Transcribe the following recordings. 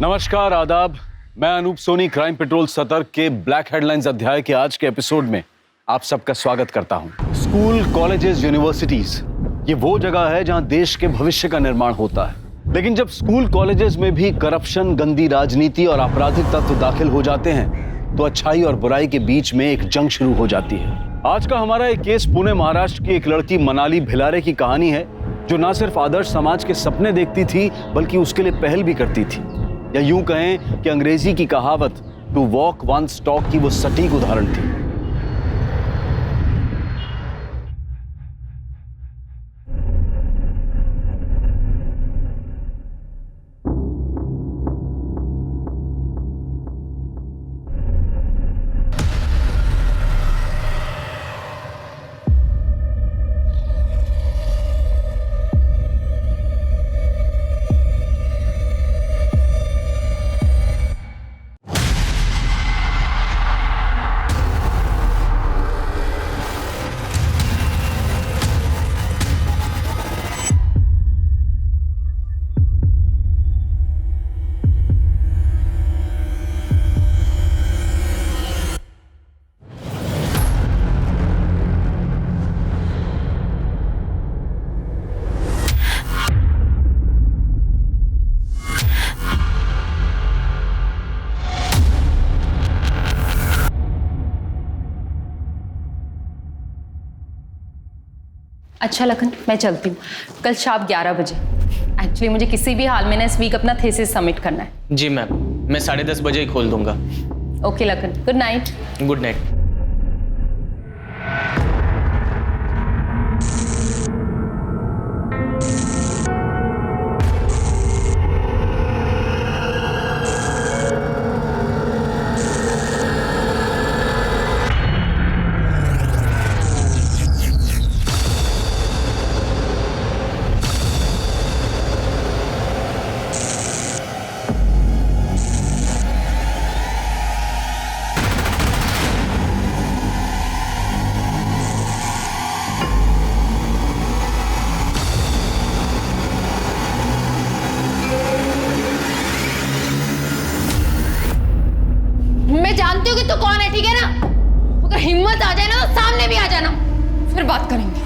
नमस्कार, आदाब। मैं अनूप सोनी क्राइम पेट्रोल सतर्क के ब्लैक हेडलाइंस अध्याय के आज के एपिसोड में आप सबका स्वागत करता हूं। स्कूल, कॉलेजेस, यूनिवर्सिटीज ये वो जगह है जहां देश के भविष्य का निर्माण होता है। लेकिन जब स्कूल कॉलेजेस में भी करप्शन, गंदी राजनीति और आपराधिक तत्व दाखिल हो जाते हैं तो अच्छाई और बुराई के बीच में एक जंग शुरू हो जाती है। आज का हमारा एक केस पुणे महाराष्ट्र की एक लड़की मनाली भिलारे की कहानी है, जो ना सिर्फ आदर्श समाज के सपने देखती थी बल्कि उसके लिए पहल भी करती थी। या यूं कहें कि अंग्रेजी की कहावत टू वॉक वंस टॉक की वो सटीक उदाहरण थी। अच्छा लखन, मैं चलती हूँ। कल शाम 11 बजे। एक्चुअली मुझे किसी भी हाल में ना इस वीक अपना थीसिस सबमिट करना है। जी मैम, मैं 10:30 बजे ही खोल दूंगा। Okay Lakhan, good night. Good night. मैं जानती हूँ कि तू कौन है, ठीक है ना? अगर हिम्मत आ जाए ना तो सामने भी आ जाना, फिर बात करेंगे।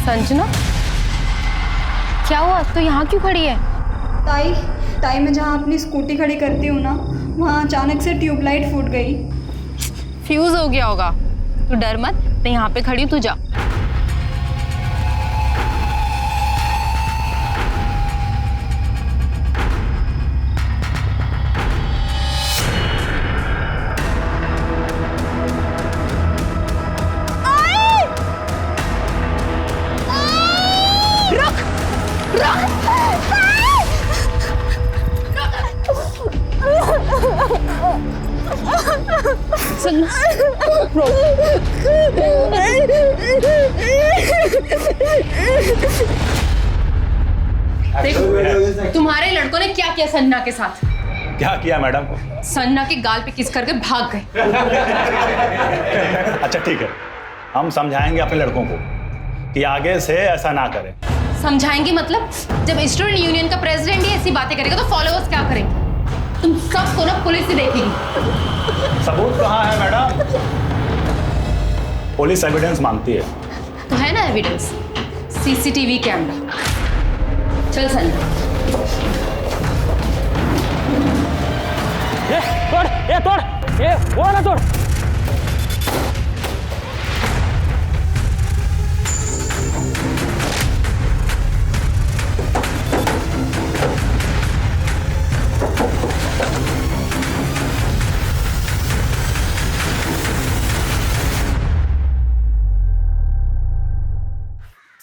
संजना, क्या हुआ? तो यहाँ क्यों खड़ी है? ताई मैं जहाँ अपनी स्कूटी खड़ी करती हूँ ना, वहाँ अचानक से ट्यूबलाइट फूट गई। फ्यूज हो गया होगा। तू डर मत, मैं यहाँ पे खड़ी हूँ, तू जा। तुम्हारे लड़कों ने क्या किया सन्ना के साथ? क्या किया मैडम? सन्ना के गाल पे किस करके भाग गए। अच्छा ठीक है, हम समझाएंगे अपने लड़कों को कि आगे से ऐसा ना करें। समझाएंगे मतलब? जब स्टूडेंट यूनियन का प्रेसिडेंट ही ऐसी बातें करेगा तो फॉलोअर्स क्या करेंगे? तुम सबको ना पुलिस ही देखेगी। सबूत कहाँ है मैडम? पुलिस एविडेंस मांगती है। तो है ना एविडेंस, सीसीटीवी कैमरा। चल सन्ना। ये तोड़, ये वो ना तोड़।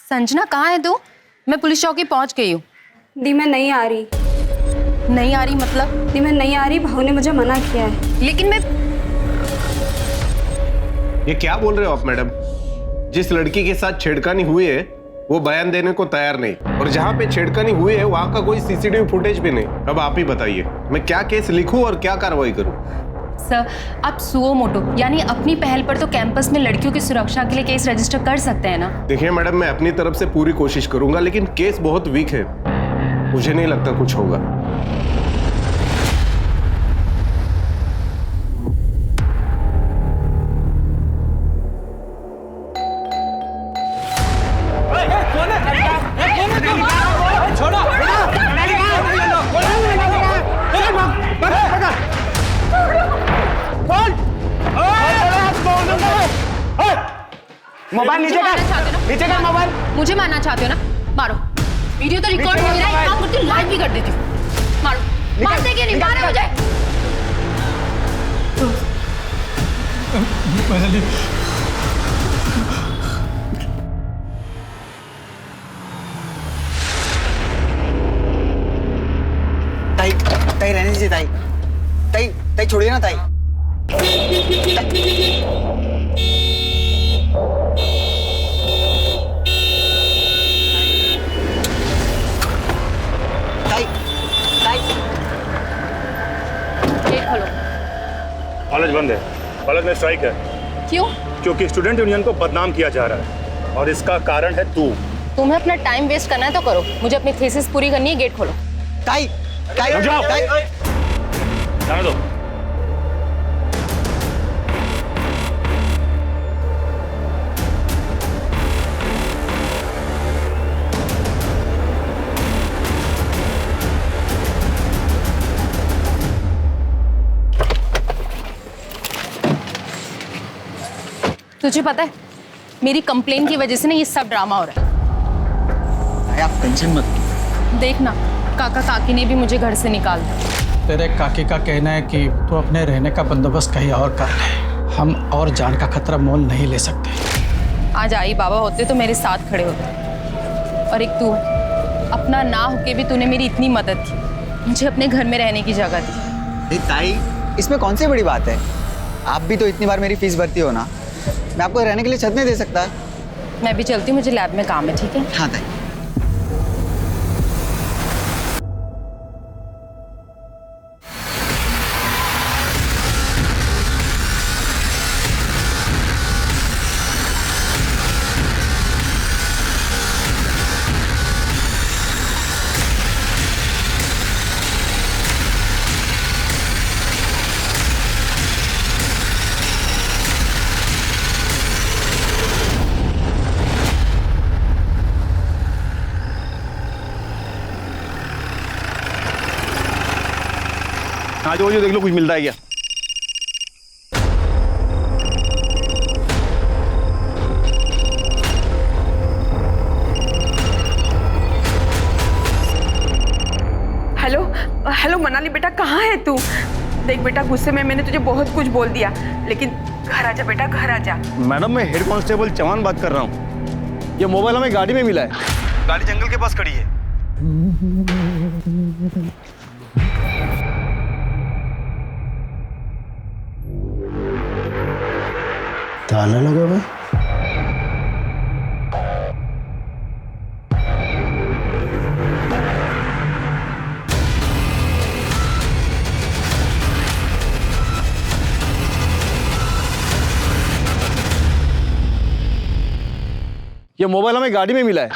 संजना कहाँ है तू? मैं पुलिस चौकी पहुंच गई हूँ। दी मैं नहीं आ रही। नहीं आ रही मतलब? दी मैं नहीं आ रही, भाऊ ने मुझे मना किया है। लेकिन मैं ये क्या बोल रहे हो आप मैडम? जिस लड़की के साथ छेड़खानी हुई है वो बयान देने को तैयार नहीं, और जहाँ पे छेड़खानी हुई है वहाँ का कोई सीसीटीवी फुटेज भी नहीं। अब आप ही बताइए मैं क्या केस लिखूं और क्या कार्रवाई करूं? सर, आप सुओ मोटो यानी अपनी पहल पर तो कैंपस में लड़कियों की सुरक्षा के लिए केस रजिस्टर कर सकते हैं ना? देखिए मैडम, मैं अपनी तरफ से पूरी कोशिश करूंगा, लेकिन केस बहुत वीक है, मुझे नहीं लगता कुछ होगा। मोबाइल नीचे कर मोबाइल। मुझे मारना चाहते हो ना? मारो। वीडियो तो रिकॉर्ड हो रहा है, एक काम करती हूँ लाइव भी कर देती हूँ। मारो। मारते कि नहीं? मारो मुझे। ताई ताई रहने दीजिए ताई। ताई ताई छोड़िए ना ताई। गेट खोलो। कॉलेज बंद है, कॉलेज में स्ट्राइक है। क्यों? क्योंकि स्टूडेंट यूनियन को बदनाम किया जा रहा है और इसका कारण है तू। तुम्हें अपना टाइम वेस्ट करना है तो करो, मुझे अपनी थीसिस पूरी करनी है। गेट खोलो। ताई ताई रुक जाओ। ताई जाने दो। तुझे पता है मेरी कंप्लेन की वजह से ना ये सब ड्रामा हो रहा है। आप टेंशन मत। देखना काका काकी ने भी मुझे घर से निकाल दिया। तेरे काकी का कहना है कि तू अपने रहने का बंदोबस्त कहीं और कर ले, हम और जान का खतरा मोल नहीं ले सकते। आज आई बाबा होते तो मेरे साथ खड़े होते, और एक तू अपना ना होके भी तूने मेरी इतनी मदद की, मुझे अपने घर में रहने की जगह दी। ताई इसमें कौन सी बड़ी बात है? आप भी तो इतनी बार मेरी फीस भरती हो ना, मैं आपको रहने के लिए छत नहीं दे सकता। मैं भी चलती हूँ, मुझे लैब में काम है। ठीक है? हाँ ताई। आज वो जो देख लो कुछ मिलता है क्या? हेलो हेलो मनाली बेटा, कहाँ है तू? देख बेटा, गुस्से में मैंने तुझे बहुत कुछ बोल दिया, लेकिन घर आजा बेटा, घर आजा। मैडम, मैं हेड कांस्टेबल चौहान बात कर रहा हूँ। ये मोबाइल हमें गाड़ी में मिला है, गाड़ी जंगल के पास खड़ी है। ताला लगा हुआ है। ये मोबाइल हमें गाड़ी में मिला है,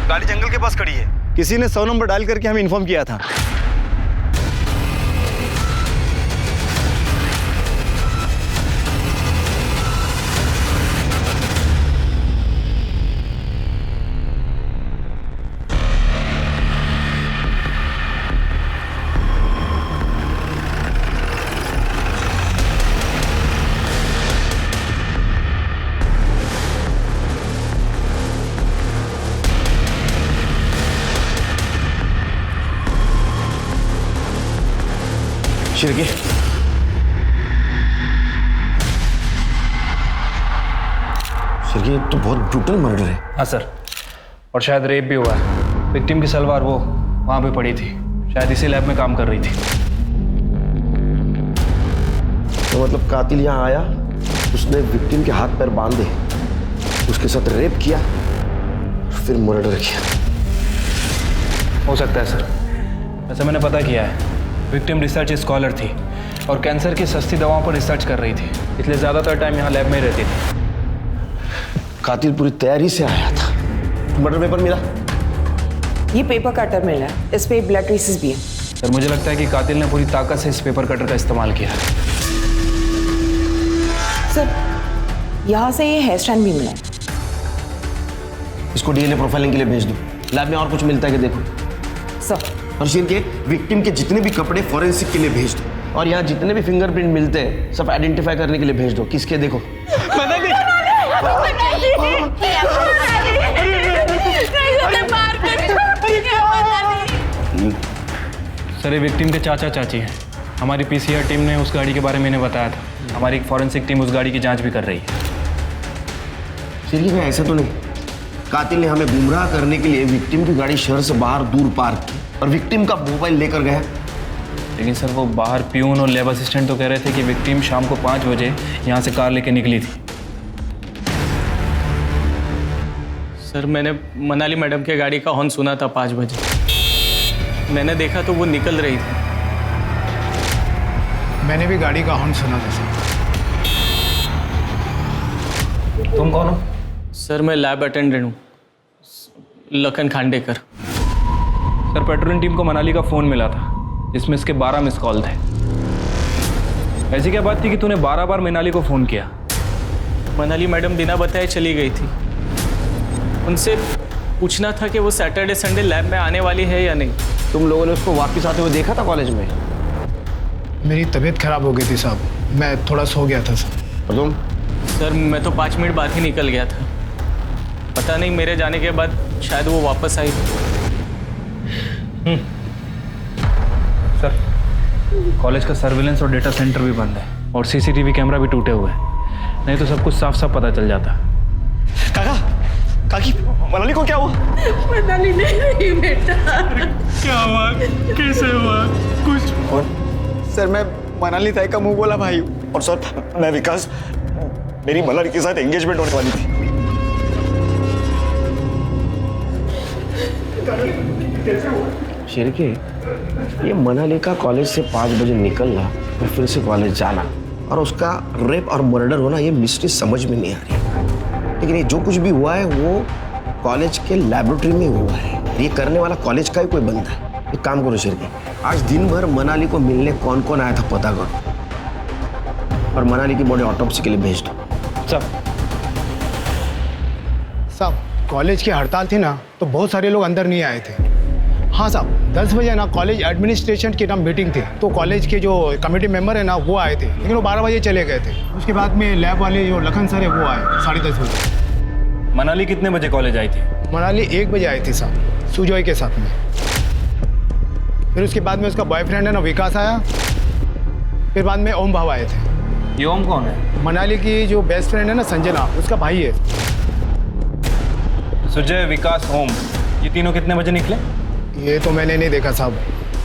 गाड़ी जंगल के पास खड़ी है। किसी ने 100 नंबर डायल करके हमें इन्फॉर्म किया था। शिरके, तो बहुत ब्रूटल मर्डर है। हाँ सर, और शायद रेप भी हुआ है। विक्टिम की सलवार वो वहाँ पे पड़ी थी, शायद इसी लैब में काम कर रही थी। तो मतलब कातिल यहाँ आया, उसने विक्टिम के हाथ पैर बांधे, उसके साथ रेप किया, फिर मर्डर किया। हो सकता है सर। वैसे मैंने पता किया है, विक्टिम रिसर्च स्कॉलर थी और कैंसर की सस्ती दवाओं पर रिसर्च कर रही थी, इसलिए ज़्यादातर टाइम यहाँ लैब में ही रहती थी। कातिल पूरी तैयारी से आया था। मर्डर पेपर मिला? ये पेपर कटर मिला है, इस पे ब्लड ट्रेसेस भी हैं। सर मुझे लगता है कि कातिल ने पूरी ताकत से इस पेपर कटर का इस्तेमाल किया। सर यहाँ से ये हेयर स्टाइल भी मिला है। इसको डीएनए प्रोफाइलिंग के लिए भेज दो। लैब में और कुछ मिलता है कि देखो। सर और शेर के विक्टिम के जितने भी कपड़े फॉरेंसिक के लिए भेज दो, और यहाँ जितने भी फिंगरप्रिंट मिलते हैं सब आइडेंटिफाई करने के लिए भेज दो। किसके देखो? सर ये विक्टिम के चाचा चाची हैं। हमारी पीसीआर टीम ने उस गाड़ी के बारे में इन्हें बताया था। हमारी फॉरेंसिक टीम उस गाड़ी की जांच भी कर रही है। सीरियस में ऐसा तो नहीं, कातिल ने हमें गुमराह करने के लिए विक्टिम की गाड़ी शहर से बाहर दूर पार्क की और विक्टिम का मोबाइल लेकर गया। लेकिन सर वो बाहर प्यून और लैब असिस्टेंट तो कह रहे थे कि विक्टिम शाम को 5 बजे यहाँ से कार लेके निकली थी। सर मैंने मनाली मैडम के गाड़ी का हॉर्न सुना था 5 बजे। मैंने देखा तो वो निकल रही थी। मैंने भी गाड़ी का हॉर्न सुना था सर। तुम कौन हो? सर मैं लैब अटेंडेंट हूँ, Lakhan Khandekar. Sir patrolling team को मनाली का फ़ोन मिला था जिसमें इसके 12 मिस कॉल थे। ऐसी क्या बात थी कि तूने 12 बार मनाली को फ़ोन किया? मनाली मैडम बिना बताए चली गई थी। उनसे पूछना था कि वो सैटरडे संडे लैब में आने वाली है या नहीं। तुम लोगों ने उसको वापस आते हुए देखा था कॉलेज में? मेरी तबीयत खराब हो गई थी साहब, मैं थोड़ा सो गया था सर। और तुम? सर मैं तो 5 मिनट बाद ही निकल गया था। पता नहीं मेरे जाने के बाद शायद वो वापस आई। सर कॉलेज का सर्विलेंस और डेटा सेंटर भी बंद है और सीसीटीवी कैमरा भी टूटे हुए हैं, नहीं तो सब कुछ साफ साफ पता चल जाता। काका, काकी, मनाली को क्या हुआ? मनाली नहीं रही बेटा। क्या हुआ? कैसे हुआ? कुछ और सर मैं मनाली ताई का मुंह बोला भाई हूँ। और सर मैं विकास, मेरी मनाली के साथ एंगेजमेंट होने वाली थी। शिरके, ये मनाली का कॉलेज से 5 बजे निकलना और फिर से कॉलेज जाना और उसका रेप और मर्डर होना, ये मिस्ट्री समझ में नहीं आ रही। लेकिन ये जो कुछ भी हुआ है वो कॉलेज के लैबोरेटरी में हुआ है। ये करने वाला कॉलेज का ही कोई बंदा है। एक काम करो शिरके, आज दिन भर मनाली को मिलने कौन कौन आया था पता करो और मनाली की बॉडी ऑटोप्सी के लिए भेज दो। साहब कॉलेज की हड़ताल थी ना, तो बहुत सारे लोग अंदर नहीं आए थे। हाँ साहब 10 बजे ना कॉलेज एडमिनिस्ट्रेशन की ना मीटिंग थी, तो कॉलेज के जो कमेटी मेंबर है ना वो आए थे, लेकिन वो 12 बजे चले गए थे। उसके बाद में लैब वाले जो लखन सर है वो आए 10:30 बजे। मनाली कितने बजे कॉलेज आई थी? मनाली 1 बजे आई थी साहब, सुजॉय के साथ में। फिर उसके बाद में उसका बॉयफ्रेंड है ना विकास आया, फिर बाद में ओम भाव आए थे। ये ओम कौन है? मनाली की जो बेस्ट फ्रेंड है ना संजना, उसका भाई है। सुजय, विकास, ओम, ये तीनों कितने बजे निकले? ये तो मैंने नहीं देखा साहब,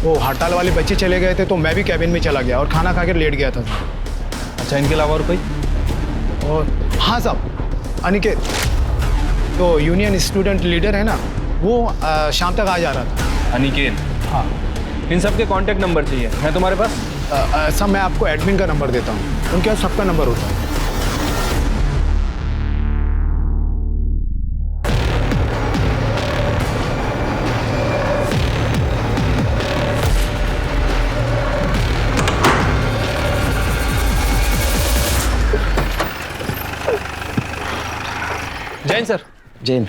वो हड़ताल वाले बच्चे चले गए थे तो मैं भी कैबिन में चला गया और खाना खा कर लेट गया था। अच्छा, इनके अलावा और कोई? और हाँ साहब अनिकेत, तो यूनियन स्टूडेंट लीडर है ना, वो शाम तक आ जा रहा था। अनिकेत? हाँ। इन सब के कॉन्टैक्ट नंबर चाहिए है तुम्हारे पास? सब मैं आपको एडमिन का नंबर देता हूँ, उनके पास सबका नंबर होता है। जैन सर। जैन,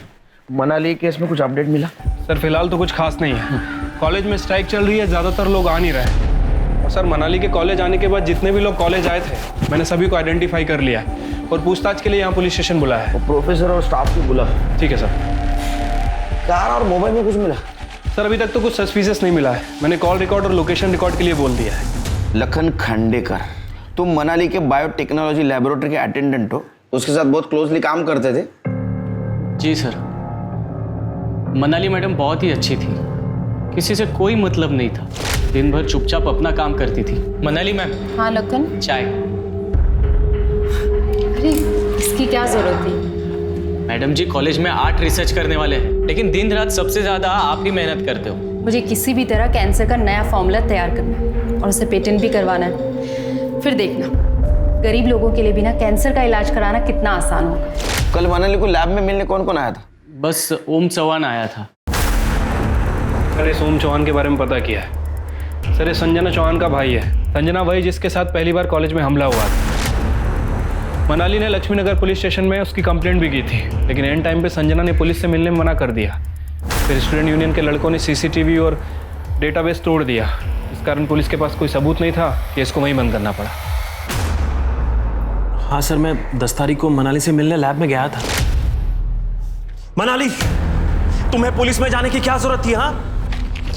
मनाली केस में कुछ अपडेट मिला? सर फिलहाल तो कुछ खास नहीं है। कॉलेज में स्ट्राइक चल रही है, ज़्यादातर लोग आ नहीं रहे। और सर मनाली के कॉलेज आने के बाद जितने भी लोग कॉलेज आए थे, मैंने सभी को आइडेंटिफाई कर लिया है और पूछताछ के लिए यहाँ पुलिस स्टेशन बुलाया है। प्रोफेसर और स्टाफ को बुला। ठीक है सर। कार और मोबाइल में कुछ मिला? सर अभी तक तो कुछ सस्पिशियस नहीं मिला है। मैंने कॉल रिकॉर्ड और लोकेशन रिकॉर्ड के लिए बोल दिया है। लखन खांडेकर, तुम मनाली के बायोटेक्नोलॉजी लैबोरेटरी के अटेंडेंट हो, उसके साथ बहुत क्लोजली काम करते थे? जी सर, मनाली मैडम बहुत ही अच्छी थी, किसी से कोई मतलब नहीं था, दिन भर चुपचाप अपना काम करती थी। मनाली मैम। हाँ लखन। चाय। अरे इसकी क्या जरूरत थी? मैडम जी, कॉलेज में 8 रिसर्च करने वाले हैं, लेकिन दिन रात सबसे ज्यादा आप ही मेहनत करते हो। मुझे किसी भी तरह कैंसर का नया फॉर्मूला तैयार करना है और उसे पेटेंट भी करवाना है। फिर देखना, गरीब लोगों के लिए भी ना कैंसर का इलाज कराना कितना आसान होगा। कल मनाली को लैब में मिलने कौन कौन आया था? बस ओम चौहान आया था। सर, इस ओम चौहान के बारे में पता किया है। सर, ये संजना चौहान का भाई है। संजना वही जिसके साथ पहली बार कॉलेज में हमला हुआ था। मनाली ने लक्ष्मीनगर पुलिस स्टेशन में उसकी कंप्लेंट भी की थी, लेकिन एंड टाइम पे संजना ने पुलिस से मिलने में मना कर दिया। फिर स्टूडेंट यूनियन के लड़कों ने सीसीटीवी और डेटाबेस तोड़ दिया। इस कारण पुलिस के पास कोई सबूत नहीं था, केस को वहीं बंद करना पड़ा। हाँ सर, मैं 10 तारीख को मनाली से मिलने लैब में गया था। मनाली, तुम्हें पुलिस में जाने की क्या जरूरत थी? हाँ,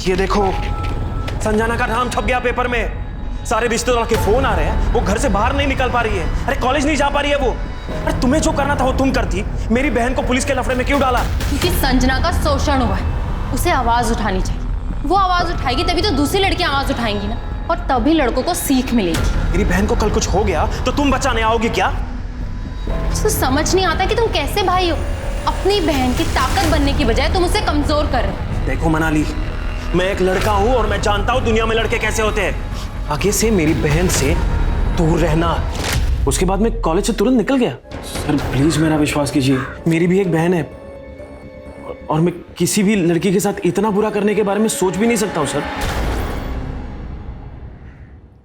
ये देखो, संजना का नाम छप गया पेपर में। सारे रिश्तेदारों के फोन आ रहे हैं, वो घर से बाहर नहीं निकल पा रही है। अरे कॉलेज नहीं जा पा रही है वो। अरे तुम्हें जो करना था वो तुम करती। मेरी बहन को पुलिस के लफड़े में क्यों डाला? क्योंकि संजना का शोषण हुआ है, उसे आवाज उठानी चाहिए। वो आवाज उठाएगी तभी तो दूसरी लड़कियां आवाज उठाएंगी ना, और तभी लड़कों को सीख मिलेगी। मेरी बहन को कल कुछ हो गया तो तुम बचाने आओगे क्या? उसको समझ नहीं आता कि तुम कैसे भाई हो। अपनी बहन की ताकत बनने की बजाय तुम उसे कमजोर कर रहे हो। देखो मनाली, मैं एक लड़का हूं और मैं जानता हूं दुनिया में लड़के कैसे होते हैं। आगे से मेरी बहन से दूर रहना। उसके बाद मैं कॉलेज से तुरंत निकल गया। सर प्लीज मेरा विश्वास कीजिए, मेरी भी एक बहन है और मैं किसी भी लड़की के साथ इतना बुरा करने के बारे में सोच भी नहीं सकता हूं।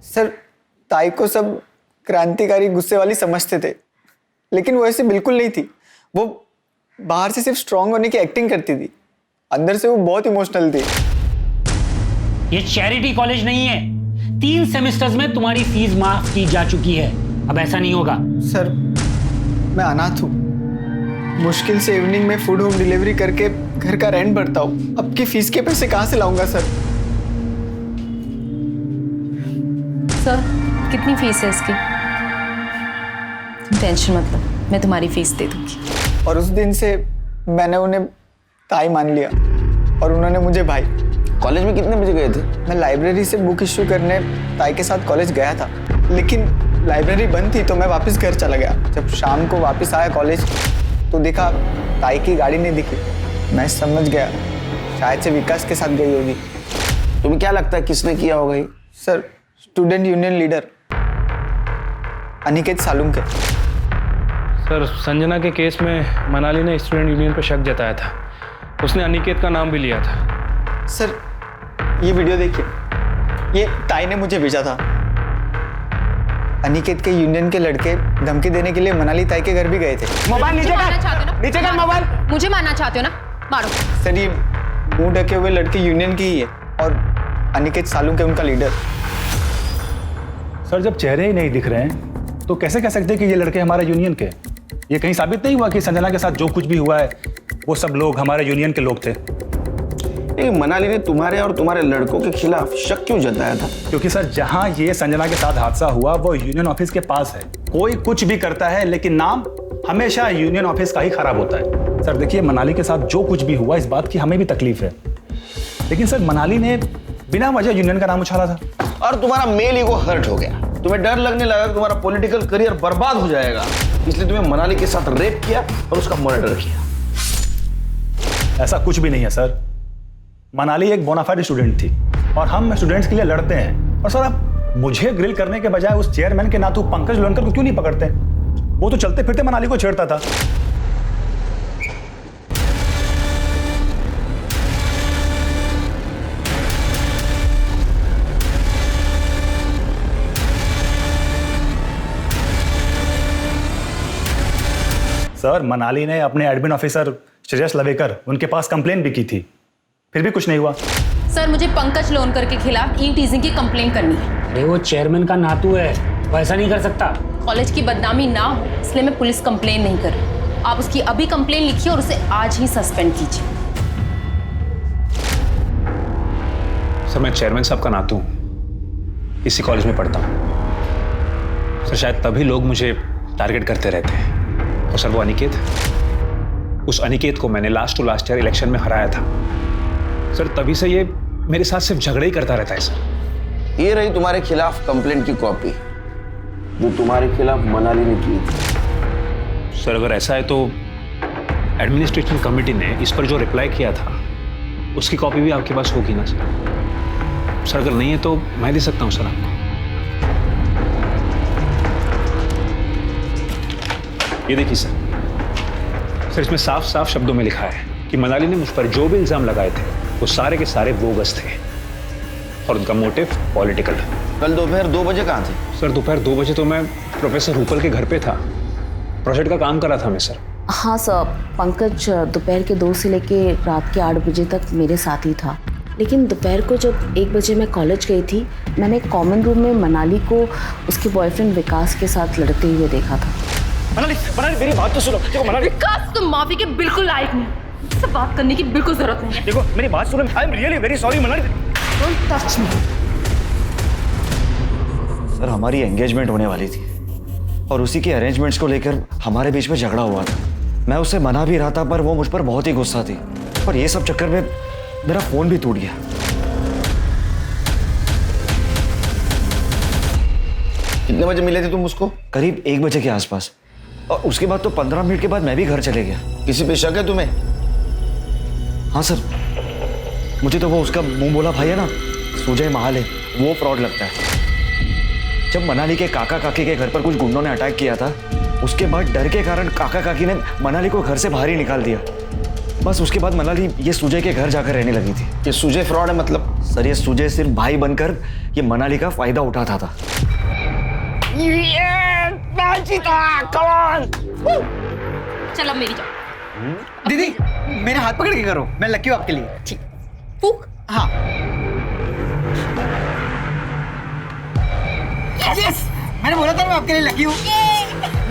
सर, ताई को सब क्रांतिकारी गुस्से वाली समझते थे, लेकिन वो ऐसे बिल्कुल नहीं थी। वो बाहर से सिर्फ स्ट्रांग होने की एक्टिंग करती थी, अंदर से वो बहुत इमोशनल थी। ये चैरिटी कॉलेज नहीं है। 3 सेमेस्टर्स में तुम्हारी फीस माफ की जा चुकी है, अब ऐसा नहीं होगा। सर, मैं अनाथ हूँ। मुश्किल से इवनिंग में फूड होम डिलीवरी करके घर का रेंट भरता हूँ। अब की फीस के पैसे कहाँ से लाऊंगा सर? सर, कितनी फीस है इसकी? टेंशन मत लो, मैं तुम्हारी फीस दे दूंगी। और उस दिन से मैंने उन्हें ताई मान लिया और उन्होंने मुझे भाई। कॉलेज में कितने बजे गए थे? मैं लाइब्रेरी से बुक इश्यू करने ताई के साथ कॉलेज गया था, लेकिन लाइब्रेरी बंद थी तो मैं वापस घर चला गया। जब शाम को वापस आया कॉलेज तो देखा ताई की गाड़ी नहीं दिखी। मैं समझ गया शायद से विकास के साथ गई होगी। तुम्हें क्या लगता है किसने किया होगा ये? Sir, student union leader Aniket Salunke. Sir, Sanjana के केस में मनाली ने स्टूडेंट यूनियन पर शक जताया था। उसने अनिकेत का नाम भी लिया था। सर, ये वीडियो देखिए, ये ताई ने मुझे भेजा था। अनिकेत के यूनियन के लड़के धमकी देने के लिए मनाली ताई के घर भी गए थे। मोबाइल नीचे कर मोबाइल। मुझे मारना चाहते हो ना, मारो। सर, ये मुंह ढके हुए लड़के यूनियन की ही है और अनिकेत सालुंके उनका लीडर। सर, जब चेहरे ही नहीं दिख रहे हैं तो कैसे कह सकते हैं कि ये लड़के हमारे यूनियन के? ये कहीं साबित नहीं हुआ कि संजना के साथ जो कुछ भी हुआ है वो सब लोग हमारे यूनियन के लोग थे? मनाली ने तुम्हारे और तुम्हारे लड़कों के खिलाफ शक क्यों जताया था? क्योंकि सर, जहां ये संजना के साथ हादसा हुआ वो यूनियन ऑफिस के पास है। कोई कुछ भी करता है लेकिन नाम हमेशा यूनियन ऑफिस का ही खराब होता है। सर देखिए, मनाली के साथ जो कुछ भी हुआ इस बात की हमें भी तकलीफ है, लेकिन सर मनाली ने बिना वजह यूनियन का नाम उछाला था और तुम्हारा मेल ईगो हर्ट हो गया। तुम्हें डर लगने लगा कि तुम्हारा पॉलिटिकल करियर बर्बाद हो जाएगा, इसलिए तुम्हें मनाली के साथ रेप किया और उसका मर्डर किया। ऐसा कुछ भी नहीं है सर। मनाली एक बोनाफाइड स्टूडेंट थी और हम स्टूडेंट्स के लिए लड़ते हैं। और सर, आप मुझे ग्रिल करने के बजाय उस चेयरमैन के नातू पंकज लोनकर को क्यों नहीं पकड़ते? वो तो चलते फिरते मनाली को छेड़ता था। सर, मनाली ने अपने एडमिन ऑफिसर श्रेयस लवेकर उनके पास कंप्लेन भी की थी, फिर भी कुछ नहीं हुआ। सर, मुझे पंकज लोनकर के खिलाफ ई टीजिंग की कंप्लेंट करनी है। अरे वो चेयरमैन का नातू है, वो ऐसा नहीं कर सकता। कॉलेज की बदनामी ना हो इसलिए मैं पुलिस कंप्लेन नहीं कर रही। आप उसकी अभी कंप्लेन लिखिए और उसे आज ही सस्पेंड कीजिए। सर, मैं चेयरमैन साहब का नातू हूँ, इसी कॉलेज में पढ़ता हूँ। सर, शायद तभी लोग मुझे टारगेट करते रहते हैं। और सर, वो अनिकेत, उस अनिकेत को मैंने last to last year election में हराया था। सर, तभी से ये मेरे साथ सिर्फ झगड़े ही करता रहता है सर। ये रही तुम्हारे खिलाफ कंप्लेंट की कॉपी जो तुम्हारे खिलाफ मनाली ने की थी। सर अगर ऐसा है तो एडमिनिस्ट्रेशन कमेटी ने इस पर जो रिप्लाई किया था उसकी कॉपी भी आपके पास होगी ना सर? सर अगर नहीं है तो मैं दे सकता हूं सर आपको। ये देखिए सर इसमें साफ साफ शब्दों में लिखा है कि मनाली ने मुझ पर जो भी इल्जाम लगाए थे वो सारे के सारे बोगस थे और उनका मोटिव पॉलिटिकल। कल दोपहर 2 बजे कहाँ थे? सर दोपहर 2 बजे तो मैं प्रोफेसर रूपल के घर पे था, प्रोजेक्ट का काम कर रहा था मैं सर। हाँ सर, पंकज दोपहर के 2 से लेके रात के 8 बजे तक मेरे साथ ही था। लेकिन दोपहर को जब 1 बजे मैं कॉलेज गई थी, मैंने कॉमन रूम में मनाली को उसके बॉयफ्रेंड विकास के साथ लड़ते हुए देखा था। मनाली मेरी बात तो सुनो। देखो मनाली, विकास तुम माफी के बिल्कुल लायक नहीं, इससे बात करने की बिल्कुल जरूरत नहीं है। देखो मेरी बात सुनो, I am really very sorry Manali. Don't touch me. Sir हमारी एंगेजमेंट होने वाली थी और उसी के अरेंजमेंट्स को लेकर हमारे बीच में झगड़ा हुआ था। मैं उससे मना भी रहा था पर वो मुझ पर बहुत ही गुस्सा थी और ये सब चक्कर में मेरा फोन भी टूट गया। कितने बजे मिले थे तुम उसको? करीब 1 बजे के आसपास, और उसके बाद तो 15 मिनट के बाद मैं भी घर चले गया। किसी पे शक है तुम्हें? हाँ सर, मुझे तो वो उसका मुंह बोला भाई है ना, सुजय महाले, वो फ्रॉड लगता है। जब मनाली के काका काकी के घर पर कुछ गुंडों ने अटैक किया था, उसके बाद डर के कारण काका काकी ने मनाली को घर से बाहर ही निकाल दिया। बस उसके बाद मनाली ये सुजय के घर जाकर रहने लगी थी। ये सुजय फ्रॉड है मतलब? सर ये सुजय सिर्फ भाई बनकर ये मनाली का फायदा उठाता था। चल अब मेरी जाओ। दीदी मेरे हाथ पकड़ के करो, मैं लकी हूँ आपके लिए। ठीक, फूक। हाँ यस, मैंने बोला था मैं आपके लिए लकी हूँ।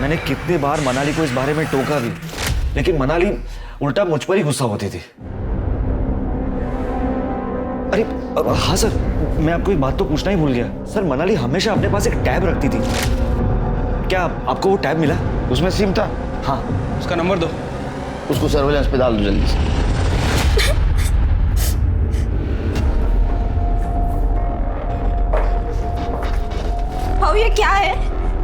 मैंने कितने बार मनाली को इस बारे में टोका भी, लेकिन मनाली उल्टा मुझ पर ही गुस्सा होती थी। अरे हाँ सर, मैं आपको एक बात तो पूछना ही भूल गया। सर मनाली हमेशा अपने पास एक टैब रखती थी, क्या आपको वो टैब मिला? उसमें सिम था? हाँ। उसका नंबर दो। उसको सर्वेलेंस पे डाल दो जल्दी से। भाऊ ये क्या है?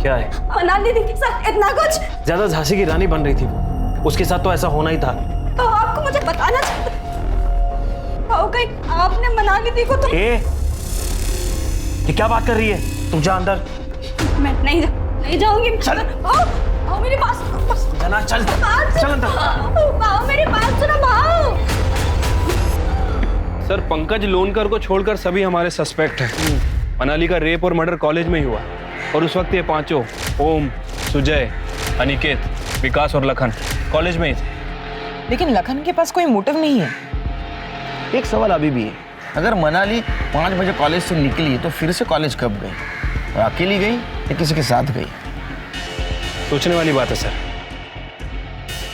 क्या है? मनाली दी सब इतना कुछ? ज्यादा झांसी की रानी बन रही थी वो, उसके साथ तो ऐसा होना ही था। तो आपको मुझे बताना चाहिए। भाऊ कहीं आपने मनाली दी को तो? ये क्या बात कर रही है? तुम जा अंदर। मैं नहीं जाऊंगी। चल। भाऊ मेरी बात सुनो। जाना, चल चल अंदर। भाऊ मेरी बात सुनो भाऊ। सर पंकज लोनकर को छोड़कर सभी हमारे सस्पेक्ट हैं। मनाली का रेप और मर्डर कॉलेज में ही हुआ और उस वक्त ये पांचों, ओम, सुजय, अनिकेत, विकास और लखन कॉलेज में ही थे। लेकिन लखन के पास कोई मोटिव नहीं है। एक सवाल अभी भी है, अगर मनाली 5 बजे कॉलेज से निकली तो फिर से कॉलेज कब गई? और अकेली गई या किसी के साथ गई? सोचने वाली बात है सर।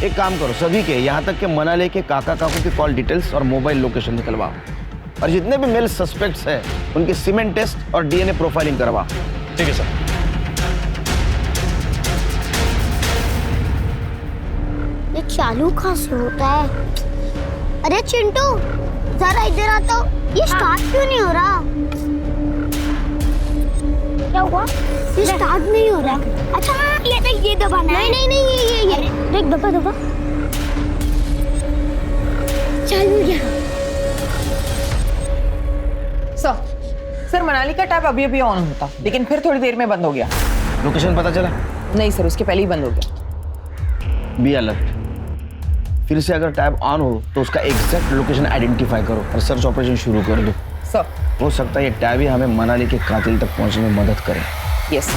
एक काम करो, सभी के यहाँ तक के मनाली के काका काकू की कॉल डिटेल्स और मोबाइल लोकेशन निकलवाओ और जितने भी मेल सस्पेक्ट्स हैं उनके सीमेंट टेस्ट और डीएनए प्रोफाइलिंग करवाओ। ठीक है सर। ये चालू कहाँ से होता है? अरे चिंटू जरा इधर आता हूँ। ये स्टार्ट क्यों नहीं हो रहा? क्या हुआ? ये स्टार्ट नहीं हो रहा। अच्छा ये देख, ये दबाना है। नहीं ये देख, दबा चालू हो गया। सर मनाली का टैब अभी ऑन होता, लेकिन फिर थोड़ी देर में बंद हो गया। लोकेशन पता चला? नहीं सर, उसके पहले ही बंद हो गया। Be alert. फिर से अगर टैब ऑन हो तो उसका एग्जैक्ट लोकेशन आइडेंटिफाई करो और सर्च ऑपरेशन शुरू कर दो। सर हो सकता है ये टैब ही हमें मनाली के कातिल तक पहुंचने में मदद करे। यस।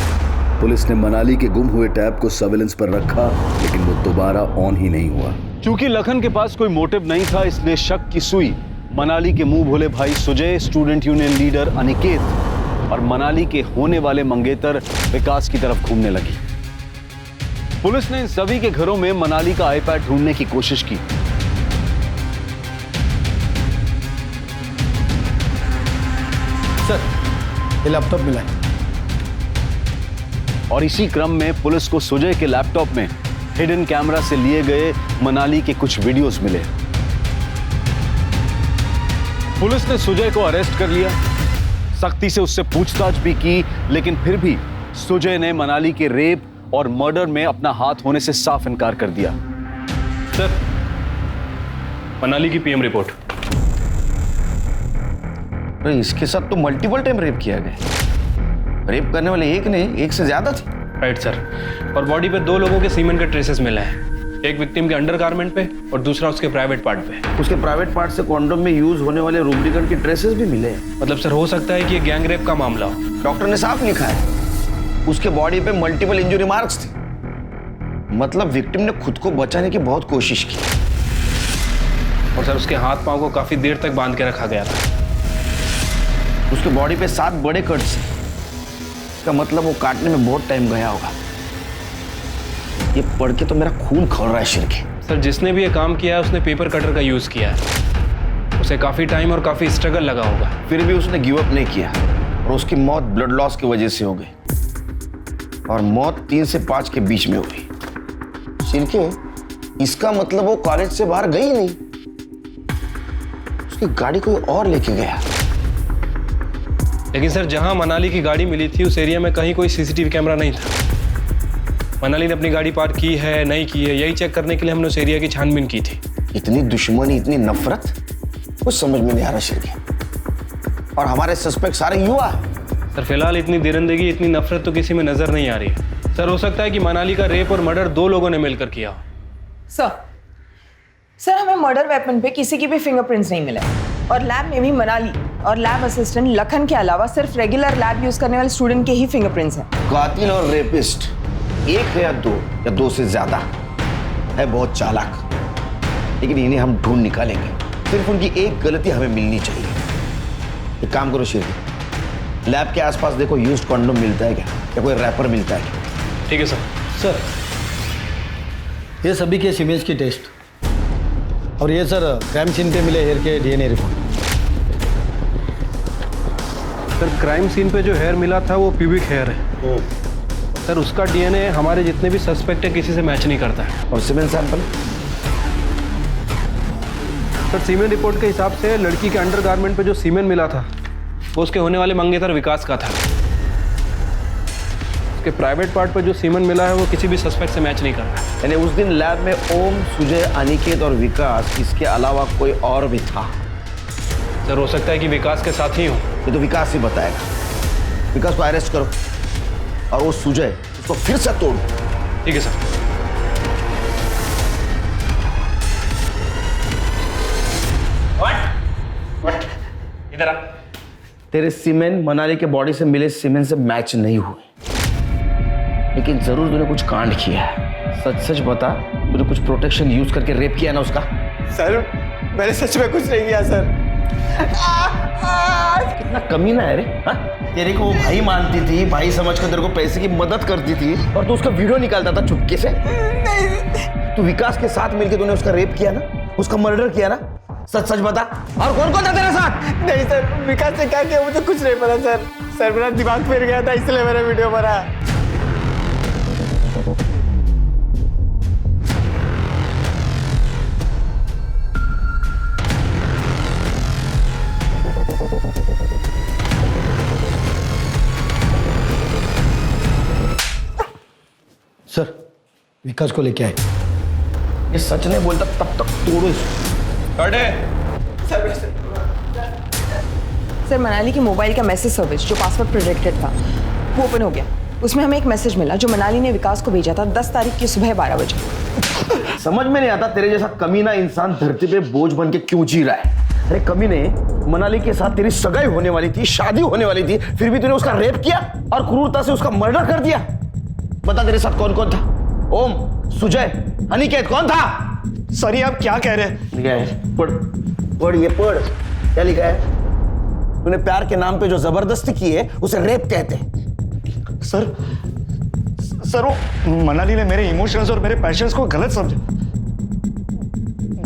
पुलिस ने मनाली के गुम हुए टैब को सर्वेलेंस पर रखा, लेकिन वो दोबारा ऑन ही नहीं हुआ। क्योंकि लखन के पास कोई मोटिव नहीं था, इसलिए शक की सुई मनाली के मुंह भोले भाई Sujay, student union leader Aniket और मनाली के होने वाले मंगेतर विकास की तरफ घूमने लगी। पुलिस ने इन सभी के घरों में मनाली का आईपैड ढूंढने की कोशिश की। सर ये लैपटॉप मिला है। और इसी क्रम में पुलिस को सुजय के लैपटॉप में हिडन कैमरा से लिए गए मनाली के कुछ वीडियोस मिले। पुलिस ने सुजय को अरेस्ट कर लिया, सख्ती से उससे पूछताछ भी की, लेकिन फिर भी सुजय ने मनाली के रेप और मर्डर में अपना हाथ होने से साफ इनकार कर दिया। सर, मनाली की पीएम रिपोर्ट। अरे इसके साथ तो मल्टीपल टाइम रेप किया गया। रेप करने वाले एक नहीं, एक से ज्यादा थे। Right sir. और बॉडी पे 2 लोगों के सीमेंट के ट्रेसेस मिले हैं, एक विक्टिम के अंडरगारमेंट पे और दूसरा उसके प्राइवेट पार्ट पे। उसके प्राइवेट पार्ट से कॉन्डोम में यूज होने वाले रूब्रिकेंट के ट्रेसेस भी मिले हैं। मतलब सर हो सकता है कि ये गैंग रेप का मामला हो। डॉक्टर ने साफ लिखा है उसके बॉडी पे मल्टीपल इंजरी मार्क्स थे। मतलब विक्टिम ने खुद को बचाने की बहुत कोशिश की। और सर उसके हाथ पांव को काफी देर तक बांध के रखा गया था। उसके बॉडी पे 7 बड़े कट्स हैं। इसका मतलब वो काटने में बहुत टाइम गया होगा। ये पढ़ के तो मेरा खून खौल रहा है सिर के। सर जिसने भी ये काम किया है उसने पेपर कटर का यूज किया है। उसे काफी टाइम और काफी स्ट्रगल लगा होगा, फिर भी उसने गिव अप नहीं किया और उसकी मौत ब्लड लॉस की वजह से हो गई। और मौत 3 से 5 के बीच में हुई। सिरके, इसका मतलब वो कॉलेज से बाहर गई नहीं, उसकी गाड़ी कोई और लेके गया। लेकिन सर जहां मनाली की गाड़ी मिली थी उस एरिया में कहीं कोई सीसीटीवी कैमरा नहीं था। मनाली ने अपनी गाड़ी पार्क की है नहीं की है, यही चेक करने के लिए हमने उस एरिया की छानबीन की थी। इतनी दुश्मनी, इतनी नफरत, कुछ समझ में नहीं आ रहा सिरके। और हमारे सस्पेक्ट सारे युवा हैं। सर फिलहाल इतनी दरिंदगी, इतनी नफरत तो किसी में नजर नहीं आ रही है। सर हो सकता है कि मनाली का रेप और मर्डर 2 लोगों ने मिलकर किया हो। सर हमें मर्डर वेपन पे किसी की भी फिंगरप्रिंट्स नहीं मिले और लैब में भी मनाली और लैब असिस्टेंट लखन के अलावा सिर्फ रेगुलर लैब यूज करने वाले स्टूडेंट के ही फिंगरप्रिंट्स हैं। कातिल और रेपिस्ट एक है या 2 या 2 से ज्यादा है, बहुत चालाक। लेकिन इन्हें हम ढूंढ निकालेंगे। सिर्फ उनकी एक गलती हमें मिलनी चाहिए। एक काम करो शेर, लैब के आसपास देखो यूज्ड कॉन्डोम मिलता है क्या, या कोई रैपर मिलता है क्या? ठीक है सर। सर ये सभी केस इमेज की टेस्ट और ये सर क्राइम सीन पे मिले हेयर के DNA report. Sir crime scene पे जो हेयर मिला था वो प्यूबिक हेयर है। सर उसका डीएनए हमारे जितने भी सस्पेक्ट है किसी से मैच नहीं करता है। और सीमेन सैंपल? सर सीमेन रिपोर्ट के हिसाब से लड़की के अंडरगारमेंट पे जो सीमेन मिला था वो उसके होने वाले मंगेतर विकास का था। उसके प्राइवेट पार्ट पर जो सीमेन मिला है वो किसी भी सस्पेक्ट से मैच नहीं कर रहा। यानी उस दिन लैब में ओम, सुजय, अनिकेत और विकास, इसके अलावा कोई और भी था? सर हो सकता है कि विकास के साथ ही हो। ये तो विकास ही बताएगा। विकास को अरेस्ट करो और वो सुजय उसको फिर से तोड़ो। ठीक है सर। इधर आ। तेरे सीमेन मनाली के बॉडी से मिले सीमेन से मैच नहीं हुए, लेकिन जरूर तूने कुछ कांड किया है। सच सच बता, तूने कुछ प्रोटेक्शन यूज करके रेप किया ना उसका? सर मैंने सच में कुछ नहीं किया सर। कितना कमीना है रे। हाँ? तेरे को भाई मानती थी, भाई समझकर तेरे को पैसे की मदद करती थी और तू उसका वीडियो निकालता था चुपके से। तू विकास के साथ मिलकर तूने उसका रेप किया ना, उसका मर्डर किया ना? सच सच बता। और कौन कौन था तेरे साथ? नहीं सर, विकास ने क्या किया मुझे कुछ नहीं पता सर। सर मेरा दिमाग फिर गया था इसलिए मैंने वीडियो बना। सर विकास को लेके आए। ये सच नहीं बोलता तब तक तोड़ो इसको। सर मनाली की मोबाइल का मैसेज सर्विस जो पासवर्ड प्रोटेक्टेड था वो ओपन हो गया। उसमें हमें एक मैसेज मिला जो मनाली ने विकास को भेजा था 10 तारीख की सुबह 12 बजे। समझ में नहीं आता तेरे जैसा कमीना इंसान धरती पे बोझ बन के क्यों जी रहा है। अरे कमीने, मनाली के साथ तेरी सगाई होने वाली थी, शादी होने वाली थी, फिर भी तूने उसका रेप किया और क्रूरता से उसका मर्डर कर दिया। बता तेरे साथ कौन कौन था? ओम, सुजय, अनिकेत, कौन था? सर ये आप क्या कह रहे हैं? लिखा है, पढ़ पढ़, ये पढ़ क्या लिखा है? तूने प्यार के नाम पे जो जबरदस्ती की है उसे रेप कहते हैं। सर वो मनाली ने मेरे इमोशंस और मेरे पैशंस को गलत समझा।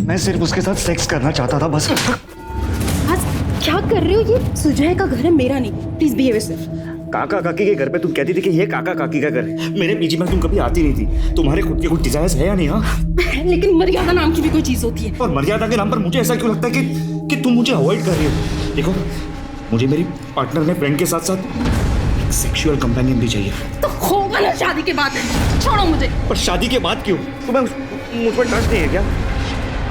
मैं सिर्फ उसके साथ सेक्स करना चाहता था बस। आज क्या कर रहे हो? ये सुजय का घर है, मेरा नहीं। Please behave yourself. काका काकी के घर पे तुम कहती थी कि ये काका काकी का घर है। मेरे पीजी में तुम कभी आती नहीं थी। तुम्हारे खुद के कुछ डिजायर्स है या नहीं? हाँ, लेकिन मर्यादा नाम की भी कोई चीज होती है। और मर्यादा के नाम पर मुझे ऐसा क्यों लगता है कि तुम मुझे अवॉइड कर रही हो? देखो, मुझे मेरी पार्टनर में फ्रेंड के साथ साथ एक सेक्सुअल कंपेनियन भी चाहिए। तो होगा ना शादी के बाद छोड़ो मुझे। पर शादी के बाद क्यों? तुम्हें मुझ पर ट्रस्ट नहीं है क्या?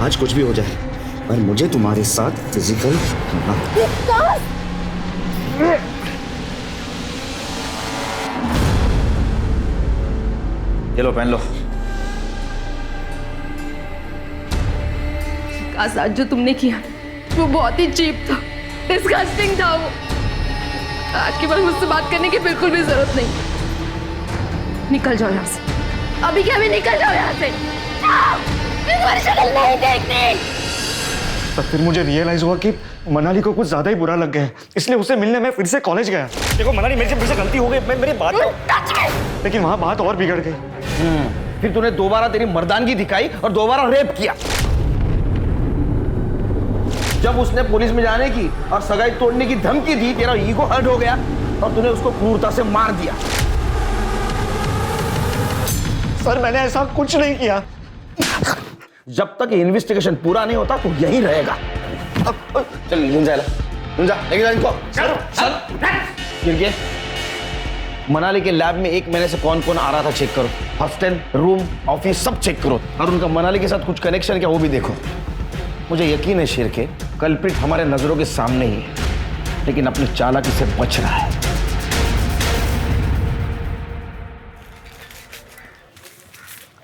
आज कुछ भी हो जाए पर मुझे तुम्हारे साथ फिजिकल ये लो पहन लो। आज जो तुमने किया वो बहुत ही चीप था, डिस्गस्टिंग था वो। आज के बाद मुझसे बात करने की बिल्कुल भी जरूरत नहीं। निकल जाओ यहाँ से, अभी क्या भी निकल जाओ यहाँ से। तुम्हारी शक्ल नहीं देखनी। तब फिर मुझे रियलाइज हुआ कि मनाली को कुछ ज्यादा ही बुरा लग गया है, इसलिए उसे मिलने में फिर से कॉलेज गया। देखो मनाली, मेरे से फिर से गलती हो गई, मेरी बात लेकिन वहाँ बात और बिगड़ गई। फिर तूने दोबारा तेरी मर्दानगी दिखाई और दोबारा रेप किया। जब उसने पुलिस में जाने की और सगाई तोड़ने की धमकी दी, तेरा ईगो हर्ट हो गया और तूने उसको क्रूरता से मार दिया। सर मैंने ऐसा कुछ नहीं किया। जब तक इन्वेस्टिगेशन पूरा नहीं होता तो यहीं रहेगा। चल गुंजा लेके जा इनको। गिर के मनाली के लैब में 1 महीने से कौन कौन आ रहा था चेक करो। हॉस्टल, रूम, ऑफिस सब चेक करो और उनका मनाली के साथ कुछ कनेक्शन क्या वो भी देखो। मुझे यकीन है शेर के कल्प्रिट हमारे नजरों के सामने ही है, लेकिन अपनी चालाकी से बच रहा है।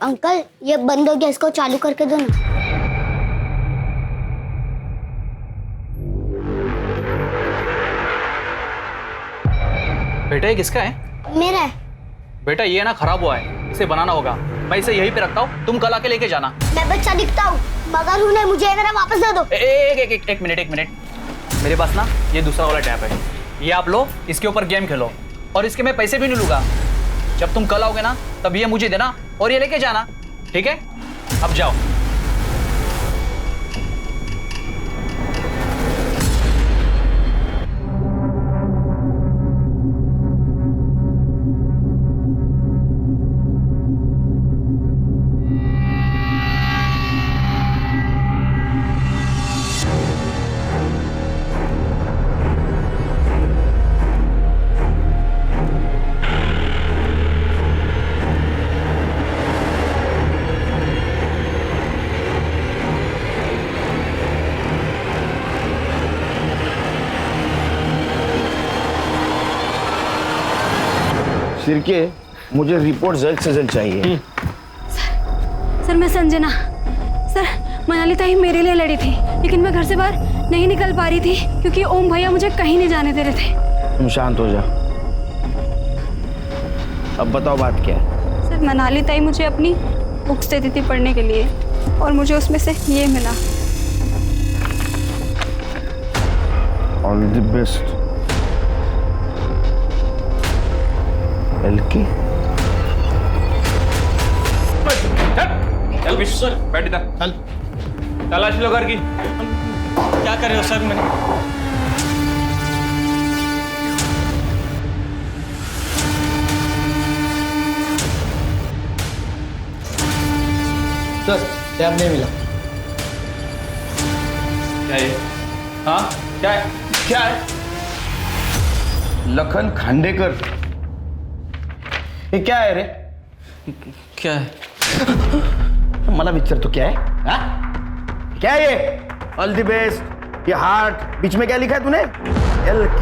अंकल ये बंद हो गया, इसको चालू करके दो ना। बेटा ये किसका है? मेरा है। बेटा ये ना खराब हुआ है, इसे बनाना होगा। मैं इसे यहीं पे रखता हूँ, तुम कल आके लेके जाना। मैं बच्चा दिखता हूँ मगर हूँ नहीं, मुझे मेरा वापस दे दो। एक मिनट। मेरे पास ना ये दूसरा वाला टैप है, ये आप लो, इसके ऊपर गेम खेलो और इसके मैं पैसे भी नहीं लूंगा। जब तुम कल आओगे ना तब ये मुझे देना और ये लेके जाना, ठीक है? अब जाओ। सिरके मुझे रिपोर्ट जल्द से जल्द चाहिए। सर मैं संजना। सर मनाली ताई मेरे लिए लड़ी थी, लेकिन मैं घर से बाहर नहीं निकल पा रही थी क्योंकि ओम भैया मुझे कहीं नहीं जाने दे रहे थे। तुम शांत हो जा। अब बताओ बात क्या है? सर मनाली ताई मुझे अपनी बुक्स देती थी पढ़ने के लिए और मुझे उसमें से ये मिला। ऑल द बेस्ट एलकी। चल विश्व सर बैठ इधर। चल तलाश लो घर की। क्या कर रहे हो सर? मैंने सर टैब नहीं मिला। क्या है? हाँ क्या है? क्या है? लखन खांडेकर, ये क्या है रे? क्या है? मला विचार तो क्या है? हा? क्या है ये? ऑल द बेस्ट, ये हार्ट, बीच में क्या लिखा है तूने? LK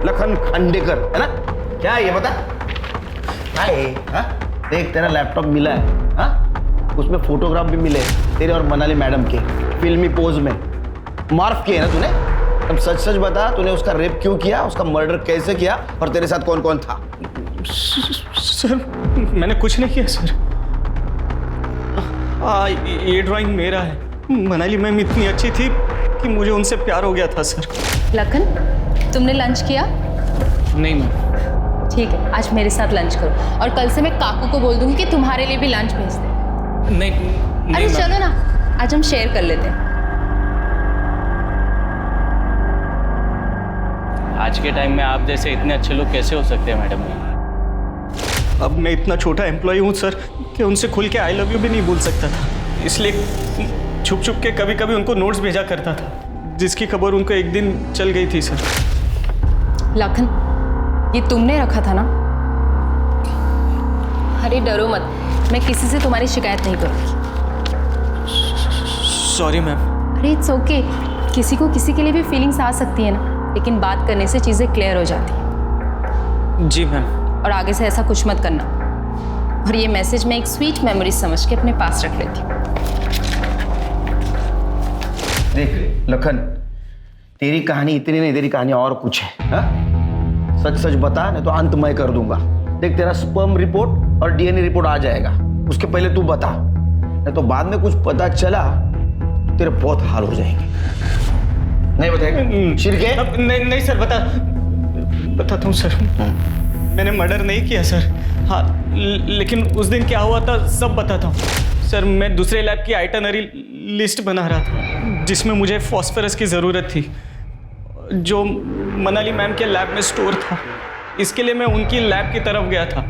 लखन खांडेकर, है ना? क्या है ये बता? क्या है? हा? देख तेरा लैपटॉप मिला है, हा? उसमें फोटोग्राफ भी मिले तेरे और मनाली मैडम के फिल्मी पोज में मार्फ किए ना तूने। अब सच सच बता, तूने उसका रेप क्यों किया, उसका मर्डर कैसे किया और तेरे साथ कौन कौन था? सर मैंने कुछ नहीं किया सर। ये ड्राइंग मेरा है। मनाली मैम इतनी अच्छी थी कि मुझे उनसे प्यार हो गया था सर। लखन तुमने लंच किया? नहीं मैम। ठीक है, आज मेरे साथ लंच करो और कल से मैं काकू को बोल दूंगी कि तुम्हारे लिए भी लंच भेज दे। नहीं अरे चलो ना, आज हम शेयर कर लेते हैं। आज के टाइम में आप जैसे इतने अच्छे लोग कैसे हो सकते हैं मैडम? अब मैं इतना छोटा एम्प्लॉय हूँ सर कि उनसे खुल के आई लव यू भी नहीं बोल सकता था, इसलिए छुप छुप के कभी कभी उनको नोट्स भेजा करता था, जिसकी खबर उनको एक दिन चल गई थी सर। लखन ये तुमने रखा था ना? अरे डरो मत, मैं किसी से तुम्हारी शिकायत नहीं करूँगी। Sorry ma'am. अरे इट्स ओके, किसी को किसी के लिए भी फीलिंग्स आ सकती है ना, लेकिन बात करने से चीज़ें क्लियर हो जाती हैं। जी मैम। और आगे से ऐसा कुछ मत करना। और ये मैसेज मैं एक स्वीट मेमोरी समझ के अपने पास रख लेती हूँ। देख लखन, तेरी कहानी इतनी नहीं, तेरी कहानी और कुछ है। हा? सच सच बता, नहीं तो अंत मैं कर दूंगा। देख, तेरा स्पर्म रिपोर्ट और डीएनए रिपोर्ट आ जाएगा, उसके पहले तू बता, नहीं तो बाद में कुछ पता चला तो तेरे बहुत हाल हो जाएंगे। नहीं बताएगा? शिरके? नहीं सर, बताता हूँ सर। मैंने मर्डर नहीं किया सर। हाँ, लेकिन उस दिन क्या हुआ था सब बताता हूँ सर। मैं दूसरे लैब की आइटनरी लिस्ट बना रहा था जिसमें मुझे फॉस्फोरस की ज़रूरत थी, जो मनाली मैम के लैब में स्टोर था। इसके लिए मैं उनकी लैब की तरफ गया था।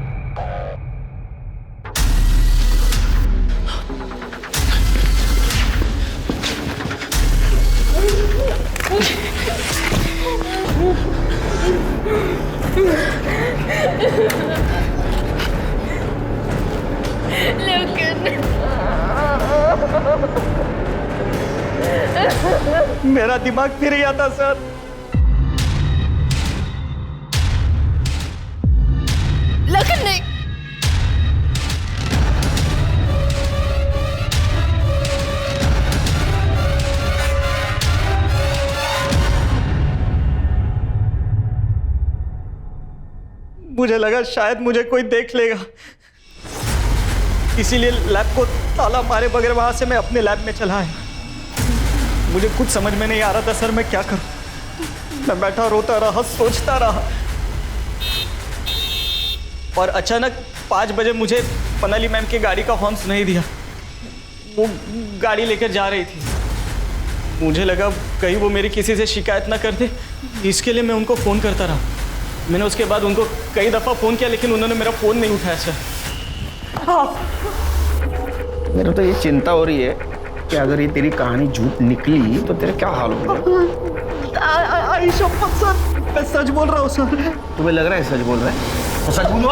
मेरा दिमाग फिर गया था सर। लखन नहीं। मुझे लगा शायद मुझे कोई देख लेगा, इसीलिए लैब को ताला मारे बगैर वहां से मैं अपने लैब में चला आया। मुझे कुछ समझ में नहीं आ रहा था सर, मैं क्या करूं। मैं बैठा रोता रहा, सोचता रहा, और अचानक 5 बजे मुझे मनाली मैम की गाड़ी का हॉर्न सुनाई दिया। वो गाड़ी लेकर जा रही थी। मुझे लगा कहीं वो मेरी किसी से शिकायत ना कर दे, इसके लिए मैं उनको फ़ोन करता रहा। मैंने उसके बाद उनको कई दफ़ा फ़ोन किया, लेकिन उन्होंने मेरा फ़ोन नहीं उठाया सर। मेरे तो ये चिंता हो रही है कि अगर ये तेरी कहानी झूठ निकली तो तेरा क्या हाल होगा। आई शपथ सर, मैं सच बोल रहा हूँ सर। तुम्हें लग रहा है सच बोल रहा है? तो सच बोलो।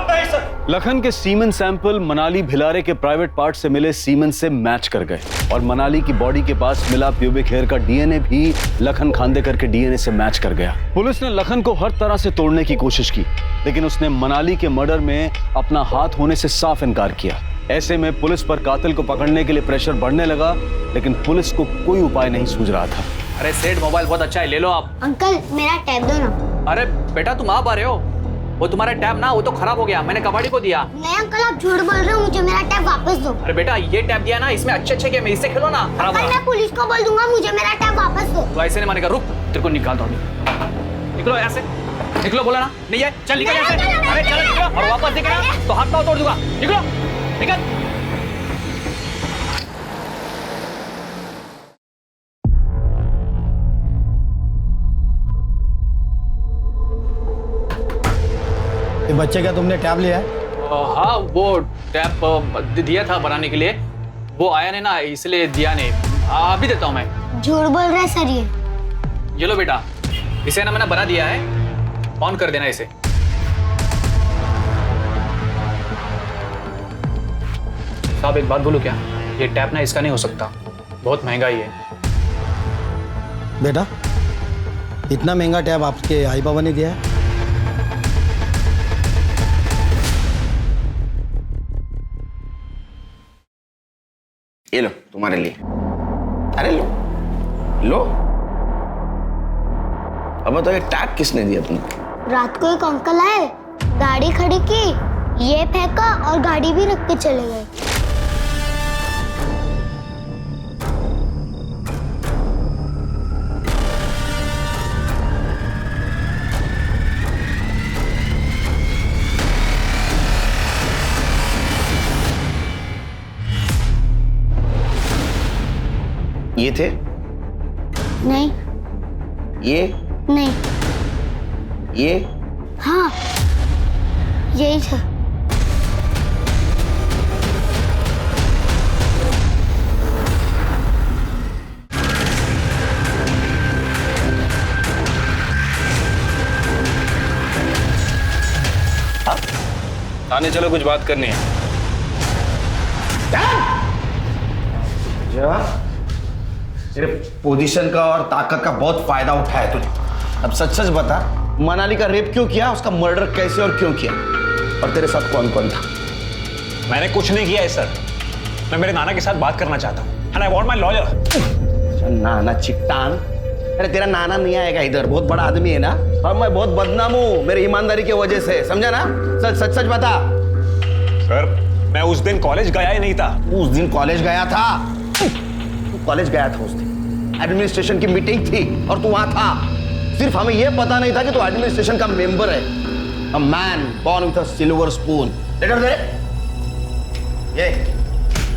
नहीं सर। लखन के सीमेन सैंपल मनाली भिलारे के प्राइवेट पार्ट से मिले सीमेन से मैच कर गए और मनाली की बॉडी के पास मिला प्यूबिक हेयर का डीएनए भी लखन खांडेकर के डीएनए से मैच कर गया। पुलिस ने लखन को हर तरह से तोड़ने की कोशिश की, लेकिन उसने मनाली के मर्डर में अपना हाथ होने से साफ इनकार किया। ऐसे में पुलिस पर कातिल को पकड़ने के लिए प्रेशर बढ़ने लगा, लेकिन पुलिस को कोई उपाय नहीं सूझ रहा था। अरे सेठ, मोबाइल बहुत अच्छा है, ले लो आप। अंकल मेरा टैब दो ना। अरे बेटा, तुम आप आ रहे हो? वो तुम्हारा टैब ना, वो तो खराब हो गया, मैंने कबाड़ी को दिया। नहीं अंकल, आप झूठ बोल रहे हो, मुझे मेरा टैब वापस दो। अरे बेटा, ये टैब दिया ना, इसमें अच्छे गेम है, इससे खेलो ना। अंकल मैं पुलिस को बोल दूंगा, मुझे मेरा टैब वापस दो। तो ऐसे नहीं मानेगा, रुक, तेरे को निकाल दो अभी। निकलो यहाँ से, निकलो, बोला ना नहीं है, चल निकल यहाँ से। अरे चलो निकलो, और वापस दिखेगा तो हाथ पाँव तोड़ दूंगा। निकलो, निकल। ये बच्चे का तुमने टैब लिया है? हाँ, वो टैब दिया था बनाने के लिए, वो आया नहीं ना, इसलिए दिया नहीं। अभी देता हूँ मैं। झूठ बोल रहा है सर ये लो बेटा, इसे ना मैंने बना दिया है, ऑन कर देना इसे। साहब एक बात बोलूं क्या, ये टैब ना इसका नहीं हो सकता, बहुत महंगा ही है। बेटा, इतना महंगा टैब आपके आई बाबा ने दिया है? ये लो तुम्हारे लिए। अरे लो लो। अब बताओ, ये टैब किसने दिया तुमको? रात को एक अंकल आए, गाड़ी खड़ी की, ये फेंका और गाड़ी भी रख के चले गए। ये थे? नहीं। ये? नहीं। ये? हाँ, यही था। थाने चलो, कुछ बात करनी है। तेरे पोजीशन का और ताकत का बहुत फायदा उठाया तुझे। अब सच सच बता, मनाली का रेप क्यों किया, उसका मर्डर कैसे और क्यों किया, और तेरे साथ कौन कौन था? मैंने कुछ नहीं किया है सर। मैं मेरे नाना के साथ बात करना चाहता हूँ and I want my lawyer. नाना चिट्टान? अरे तेरा नाना नहीं आएगा इधर, बहुत बड़ा आदमी है ना, और मैं बहुत बदनाम हूँ मेरी ईमानदारी की वजह से, समझा ना? सच सच बता। सर मैं उस दिन कॉलेज गया ही नहीं था। उस दिन कॉलेज गया था? तू कॉलेज गया था उस दिन, एडमिनिस्ट्रेशन की मीटिंग थी और तू वहां था। सिर्फ हमें यह पता नहीं था कि तू एडमिनिस्ट्रेशन का मेंबर है। A man born with a silver spoon. Letter दे।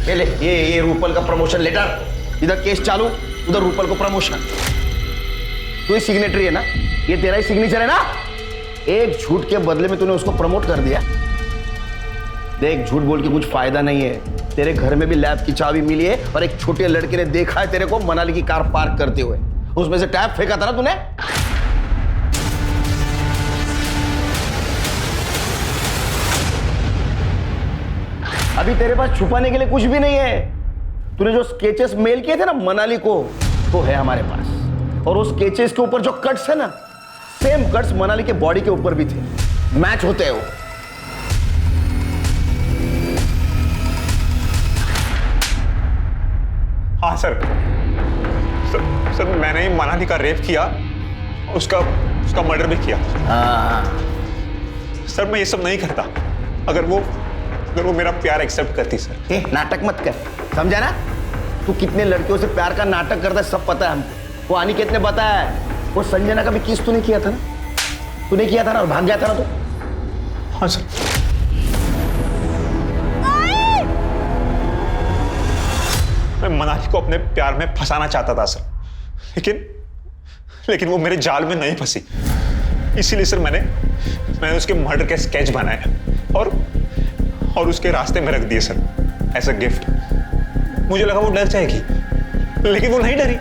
ये ले, ये रूपल का प्रमोशन लेटर। इधर केस चालू, उधर रूपल को प्रमोशन। तू ही सिग्नेटरी है ना, ये तेरा ही सिग्नेचर है ना? एक झूठ के बदले में तूने उसको प्रमोट कर दिया। देख, झूठ बोल के कुछ फायदा नहीं है। तेरे घर में भी लैब की चाबी मिली है और एक छोटे लड़के ने देखा है तेरे को मनाली की कार पार्क करते हुए, उसमें से टैप फेंका था ना तूने। अभी तेरे पास छुपाने के लिए कुछ भी नहीं है। तूने जो स्केचेस मेल किए थे ना मनाली को, वो है हमारे पास, और उस स्केचेस के ऊपर जो कट्स है ना, सेम कट्स मनाली के बॉडी के ऊपर भी थे, मैच होते हैं वो। हाँ सर, सर मैंने ही मनाली का रेप किया, उसका मर्डर भी किया। सर मैं ये सब नहीं करता अगर वो मेरा प्यार एक्सेप्ट करती। सर नाटक मत कर, समझा ना? तू कितने लड़कियों से प्यार का नाटक करता है सब पता है हमको। वो अनिकेत ने बताया है, वो संजना का भी किस तूने किया था ना? तूने किया था ना और भाग गया था ना तू? हाँ सर। मैं मनाली को अपने प्यार में फंसाना चाहता था सर, लेकिन वो मेरे जाल में नहीं फंसी। इसीलिए सर मैंने उसके मर्डर के स्केच बनाए और उसके रास्ते में रख दिए सर एज अ गिफ्ट। मुझे लगा वो डर जाएगी, लेकिन वो नहीं डरी,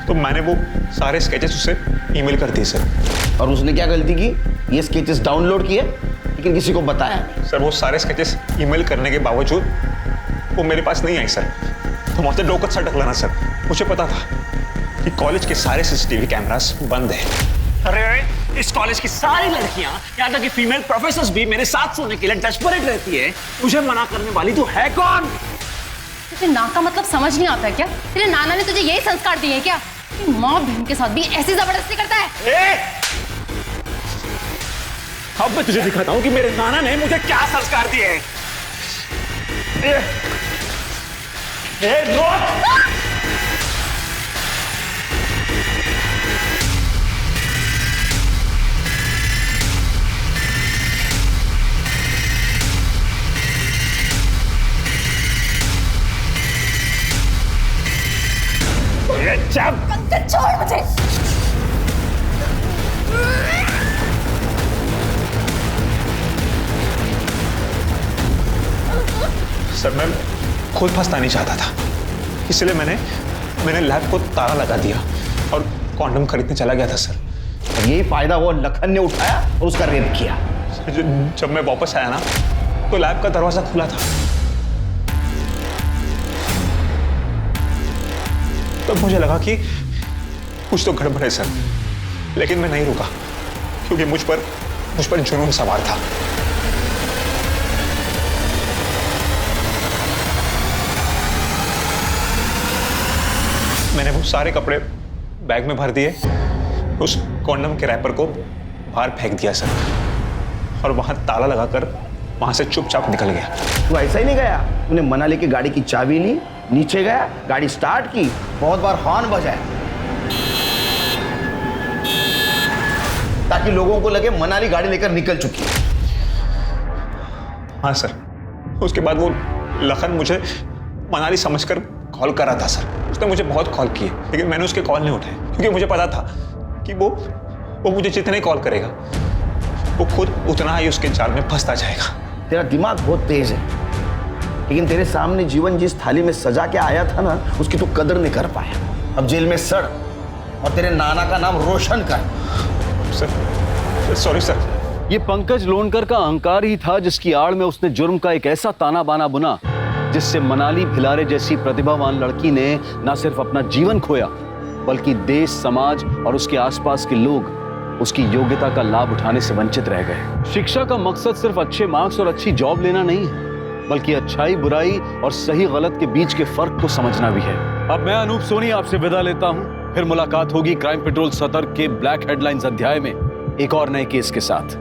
तो मैंने वो सारे स्केचेस उसे ईमेल कर दिए सर। और उसने क्या गलती की? ये स्केचेस डाउनलोड किए लेकिन किसी को बताया नहीं। सर वो सारे स्केचेस ईमेल करने के बावजूद वो मेरे पास नहीं आई सर। तो मुझे डोकत सा ढकलाना सर। मुझे पता था कि कॉलेज के सारे सीसीटीवी कैमरास बंद है। अरे इस कॉलेज की सारी लड़कियां, यहाँ तक कि फीमेल प्रोफेसर्स भी मेरे साथ सोने के लिए डेस्परेट रहती है। मुझे मना करने वाली तू है कौन? तुझे ना का मतलब समझ नहीं आता है क्या? तेरे नाना ने तुझे यही संस्कार दिए हैं क्या कि माँ बहन के साथ भी ऐसी जबरदस्ती करता है? अब मैं तुझे दिखाता हूँ कि मेरे नाना ने मुझे क्या संस्कार दिए हैं। पंकज छोड़ मुझे। सर मैं खुद फंसना नहीं चाहता था, इसलिए मैंने लैब को ताला लगा दिया और कॉन्डम खरीदने चला गया था सर। यही फायदा वो लखन ने उठाया और उसका रेप किया। जब मैं वापस आया ना तो लैब का दरवाजा खुला था। तब मुझे लगा कि कुछ तो गड़बड़ है सर, लेकिन मैं नहीं रुका क्योंकि मुझ पर जुनून सवार था। मैंने वो सारे कपड़े बैग में भर दिए, उस कॉन्डम के रैपर को बाहर फेंक दिया सर, और वहां ताला लगाकर वहां से चुपचाप निकल गया। तू ऐसा ही नहीं गया, तूने मनाली की गाड़ी की चाबी ली, नीचे गया, गाड़ी स्टार्ट की, बहुत बार हॉर्न बजाया ताकि लोगों को लगे मनाली गाड़ी लेकर निकल चुकी है। हाँ सर, उसके बाद वो लखन मुझे मनाली समझकर कॉल कर रहा था सर। उसने मुझे बहुत कॉल किए, लेकिन मैंने उसके कॉल नहीं उठाए क्योंकि मुझे पता था कि वो मुझे जितने कॉल करेगा वो खुद उतना ही उसके जाल में फंसता जाएगा। तेरा दिमाग बहुत तेज है, लेकिन तेरे सामने जीवन जिस थाली में सजा के आया था ना, उसकी तू कदर नहीं कर पाया। अब जेल में सड़ और तेरे नाना का नाम रोशन कर। सर सॉरी सर, ये पंकज लोणकर का अहंकार ही था जिसकी आड़ में उसने जुर्म का एक ऐसा ताना बाना बुना जिससे मनाली भिलारे जैसी प्रतिभावान लड़की ने न सिर्फ अपना जीवन खोया बल्कि देश, समाज और उसके आसपास के लोग उसकी योग्यता का लाभ उठाने से वंचित रह गए। शिक्षा का मकसद सिर्फ अच्छे मार्क्स और अच्छी जॉब लेना नहीं है, बल्कि अच्छाई, बुराई और सही गलत के बीच के फर्क को समझना भी है। अब मैं अनूप सोनी आपसे विदा लेता हूं। फिर मुलाकात होगी क्राइम पेट्रोल सतर्क के ब्लैक हेडलाइंस अध्याय में एक और नए केस के साथ।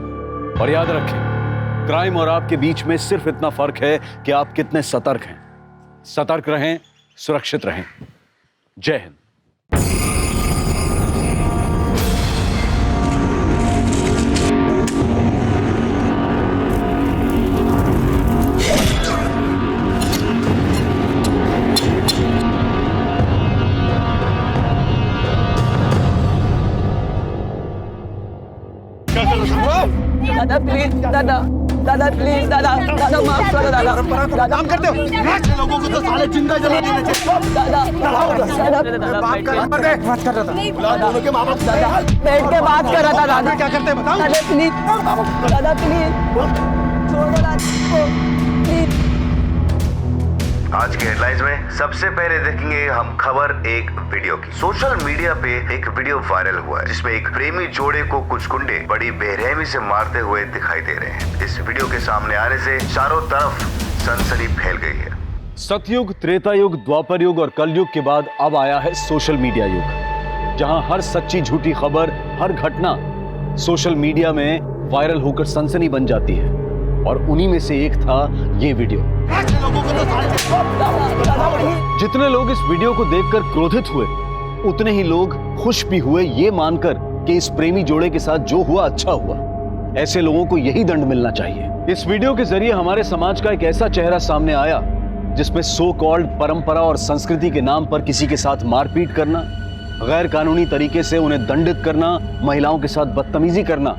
और याद रखें, क्राइम और आपके बीच में सिर्फ इतना फर्क है कि आप कितने सतर्क हैं। सतर्क रहें, सुरक्षित रहें। जय हिंद। दादा प्लीज, दादा दादा प्लीज, दादा दादा माफ करो दादा। काम करते हो लोगों को तो साले जिंदा जला देना चाहिए। दादा दादा बात कर रहा था। बुला दोनों के माँ बाप। दादा बैठ के बात कर रहा था। दादा क्या करते हैं बताओ। दादा प्लीज, दादा प्लीज छोड़ दो दादा प्लीज। आज के हेडलाइंस में सबसे पहले देखेंगे हम खबर एक वीडियो की। सोशल मीडिया पे एक वीडियो वायरल हुआ है जिसमें एक प्रेमी जोड़े को कुछ गुंडे बड़ी बेरहमी से मारते हुए दिखाई दे रहे हैं। इस वीडियो के सामने आने से चारों तरफ सनसनी फैल गई है। सतयुग, त्रेता युग, द्वापर युग और कलयुग के बाद अब आया है सोशल मीडिया युग, जहां हर सच्ची झूठी खबर, हर घटना सोशल मीडिया में वायरल होकर सनसनी बन जाती है। और उन्हीं में से एक था ये वीडियो। जितने लोग इस वीडियो को देखकर क्रोधित हुए, उतने ही लोग खुश भी हुए ये मानकर कि इस प्रेमी जोड़े के साथ जो हुआ अच्छा हुआ। ऐसे लोगों को यही दंड मिलना चाहिए। इस वीडियो के जरिए हमारे समाज का एक ऐसा चेहरा सामने आया जिसमें सो कॉल्ड परंपरा और संस्कृति के नाम पर किसी के साथ मारपीट करना, गैर कानूनी तरीके से उन्हें दंडित करना, महिलाओं के साथ बदतमीजी करना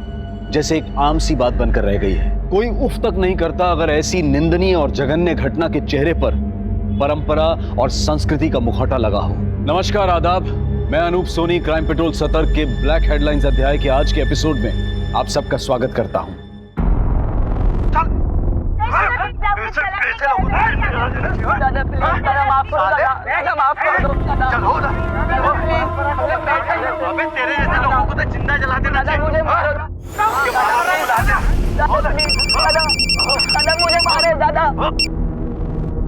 जैसे एक आम सी बात बनकर रह गई है। कोई उफ तक नहीं करता अगर ऐसी निंदनीय और जघन्य घटना के चेहरे पर परंपरा और संस्कृति का मुखौटा लगा हो। नमस्कार, आदाब। मैं अनूप सोनी क्राइम पेट्रोल सतर्क के ब्लैक हेडलाइंस अध्याय के आज के एपिसोड में आप सबका स्वागत करता हूं। दादा प्लीज, दादा माफ करो दादा, दादा माफ करो दादा। अबे तेरे जैसे लोगों को तो जिंदा जला देना चाहिए। मुझे मारो दादा, मुझे मारे दादा।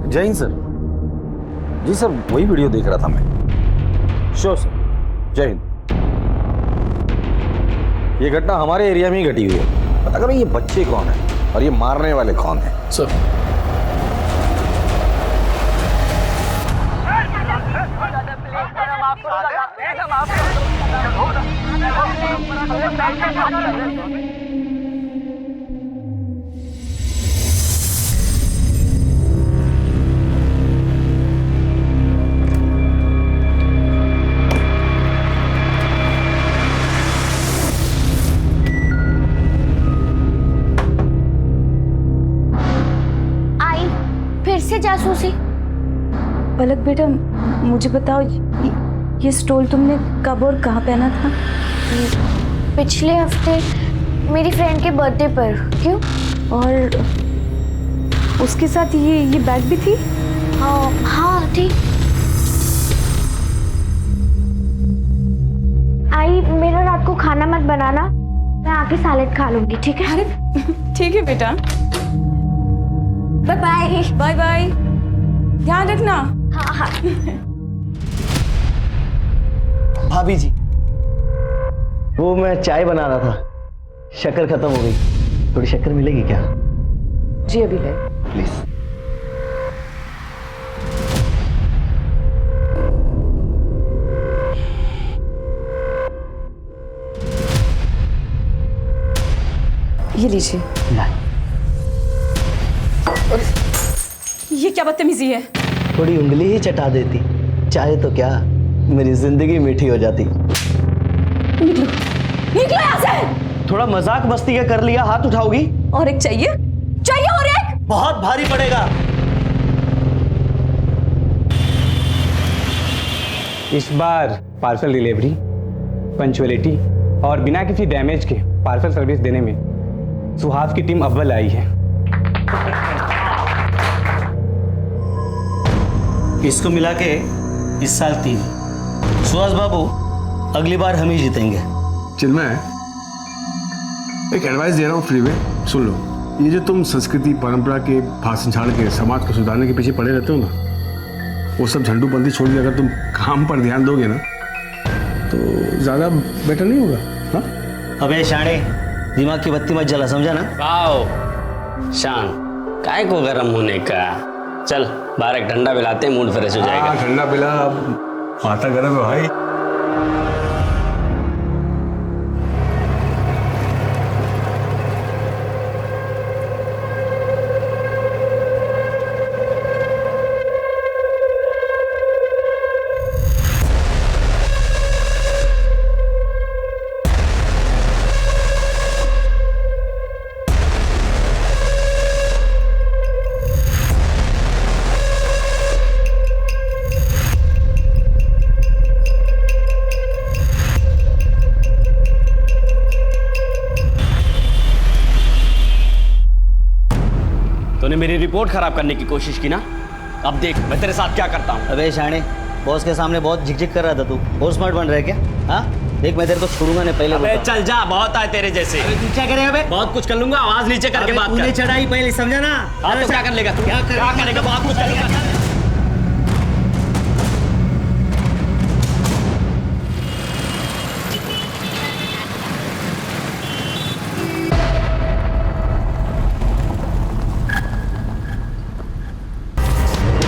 जय हिंद सर। जी सर, वही वीडियो देख रहा था मैं। श्योर सर, जय हिंद। ये घटना हमारे एरिया में ही घटी हुई है। पता करो ये बच्चे कौन है और ये मारने वाले कौन है। सर फिर से जासूसी। पलक बेटा, मुझे बताओ ये स्टोल तुमने कब और कहाँ पहना था? पिछले हफ्ते मेरी फ्रेंड के बर्थडे पर। क्यों? और उसके साथ ये बैग भी थी? हाँ थी। आई, मेरा रात को खाना मत बनाना, मैं आके सैलेड खा लूंगी, ठीक है? अरे ठीक है बेटा। Bye bye. बाय बाय, ध्यान रखना। हाँ हाँ। भाभी जी, वो मैं चाय बना रहा था, शक्कर खत्म हो गई। थोड़ी शक्कर मिलेगी क्या? जी अभी है। प्लीज। ये लीजिए। ये क्या बदतमीजी है? थोड़ी उंगली ही चटा देती, चाहे तो क्या मेरी जिंदगी मीठी हो जाती। निकलो निकलो यहाँ से। थोड़ा मजाक मस्ती का कर लिया, हाथ उठाओगी? और एक चाहिए? चाहिए और एक? बहुत भारी पड़ेगा। इस बार पार्सल डिलीवरी, पंचुअलिटी और बिना किसी डैमेज के पार्सल सर्विस देने में सुहास की टीम अव्वल आई है। इसको मिला के इस साल 3। सुहास बाबू, अगली बार हम ही जीतेंगे। चिन्मय, एक एडवाइस दे रहा हूँ फ्री में, सुन लो। ये जो तुम संस्कृति परंपरा के भाषण झाड़ के समाज को सुधारने के पीछे पड़े रहते हो ना, वो सब झंडूबंदी छोड़ के अगर तुम काम पर ध्यान दोगे ना तो ज़्यादा बेटर नहीं होगा। हाँ? अबे शाणे, दिमाग की बत्ती मत जला, समझा ना? आओ शान, काय को गरम होने का। चल बाहर एक ठंडा पिलाते हैं, मूड फ्रेश हो जाएगा। ठंडा पिला, माथा गर्म है भाई। तूने मेरी रिपोर्ट खराब करने की कोशिश की ना, अब देख मैं तेरे साथ क्या करता हूँ। अबे शाणे, बॉस के सामने बहुत झिकझिक कर रहा था तू, और स्मार्ट बन रहा है क्या? हाँ देख, मैं तेरे को छोड़ूंगा नहीं, पहले अबे चल जा, बहुत आए तेरे जैसे। तू क्या करेगा बे? बहुत कुछ कर लूंगा, आवाज नीचे करके बात कर। तूने चढ़ाई पहले, समझा ना? हाँ तो क्या कर लेगा तू? क्या करेगा? बहुत कुछ करेगा।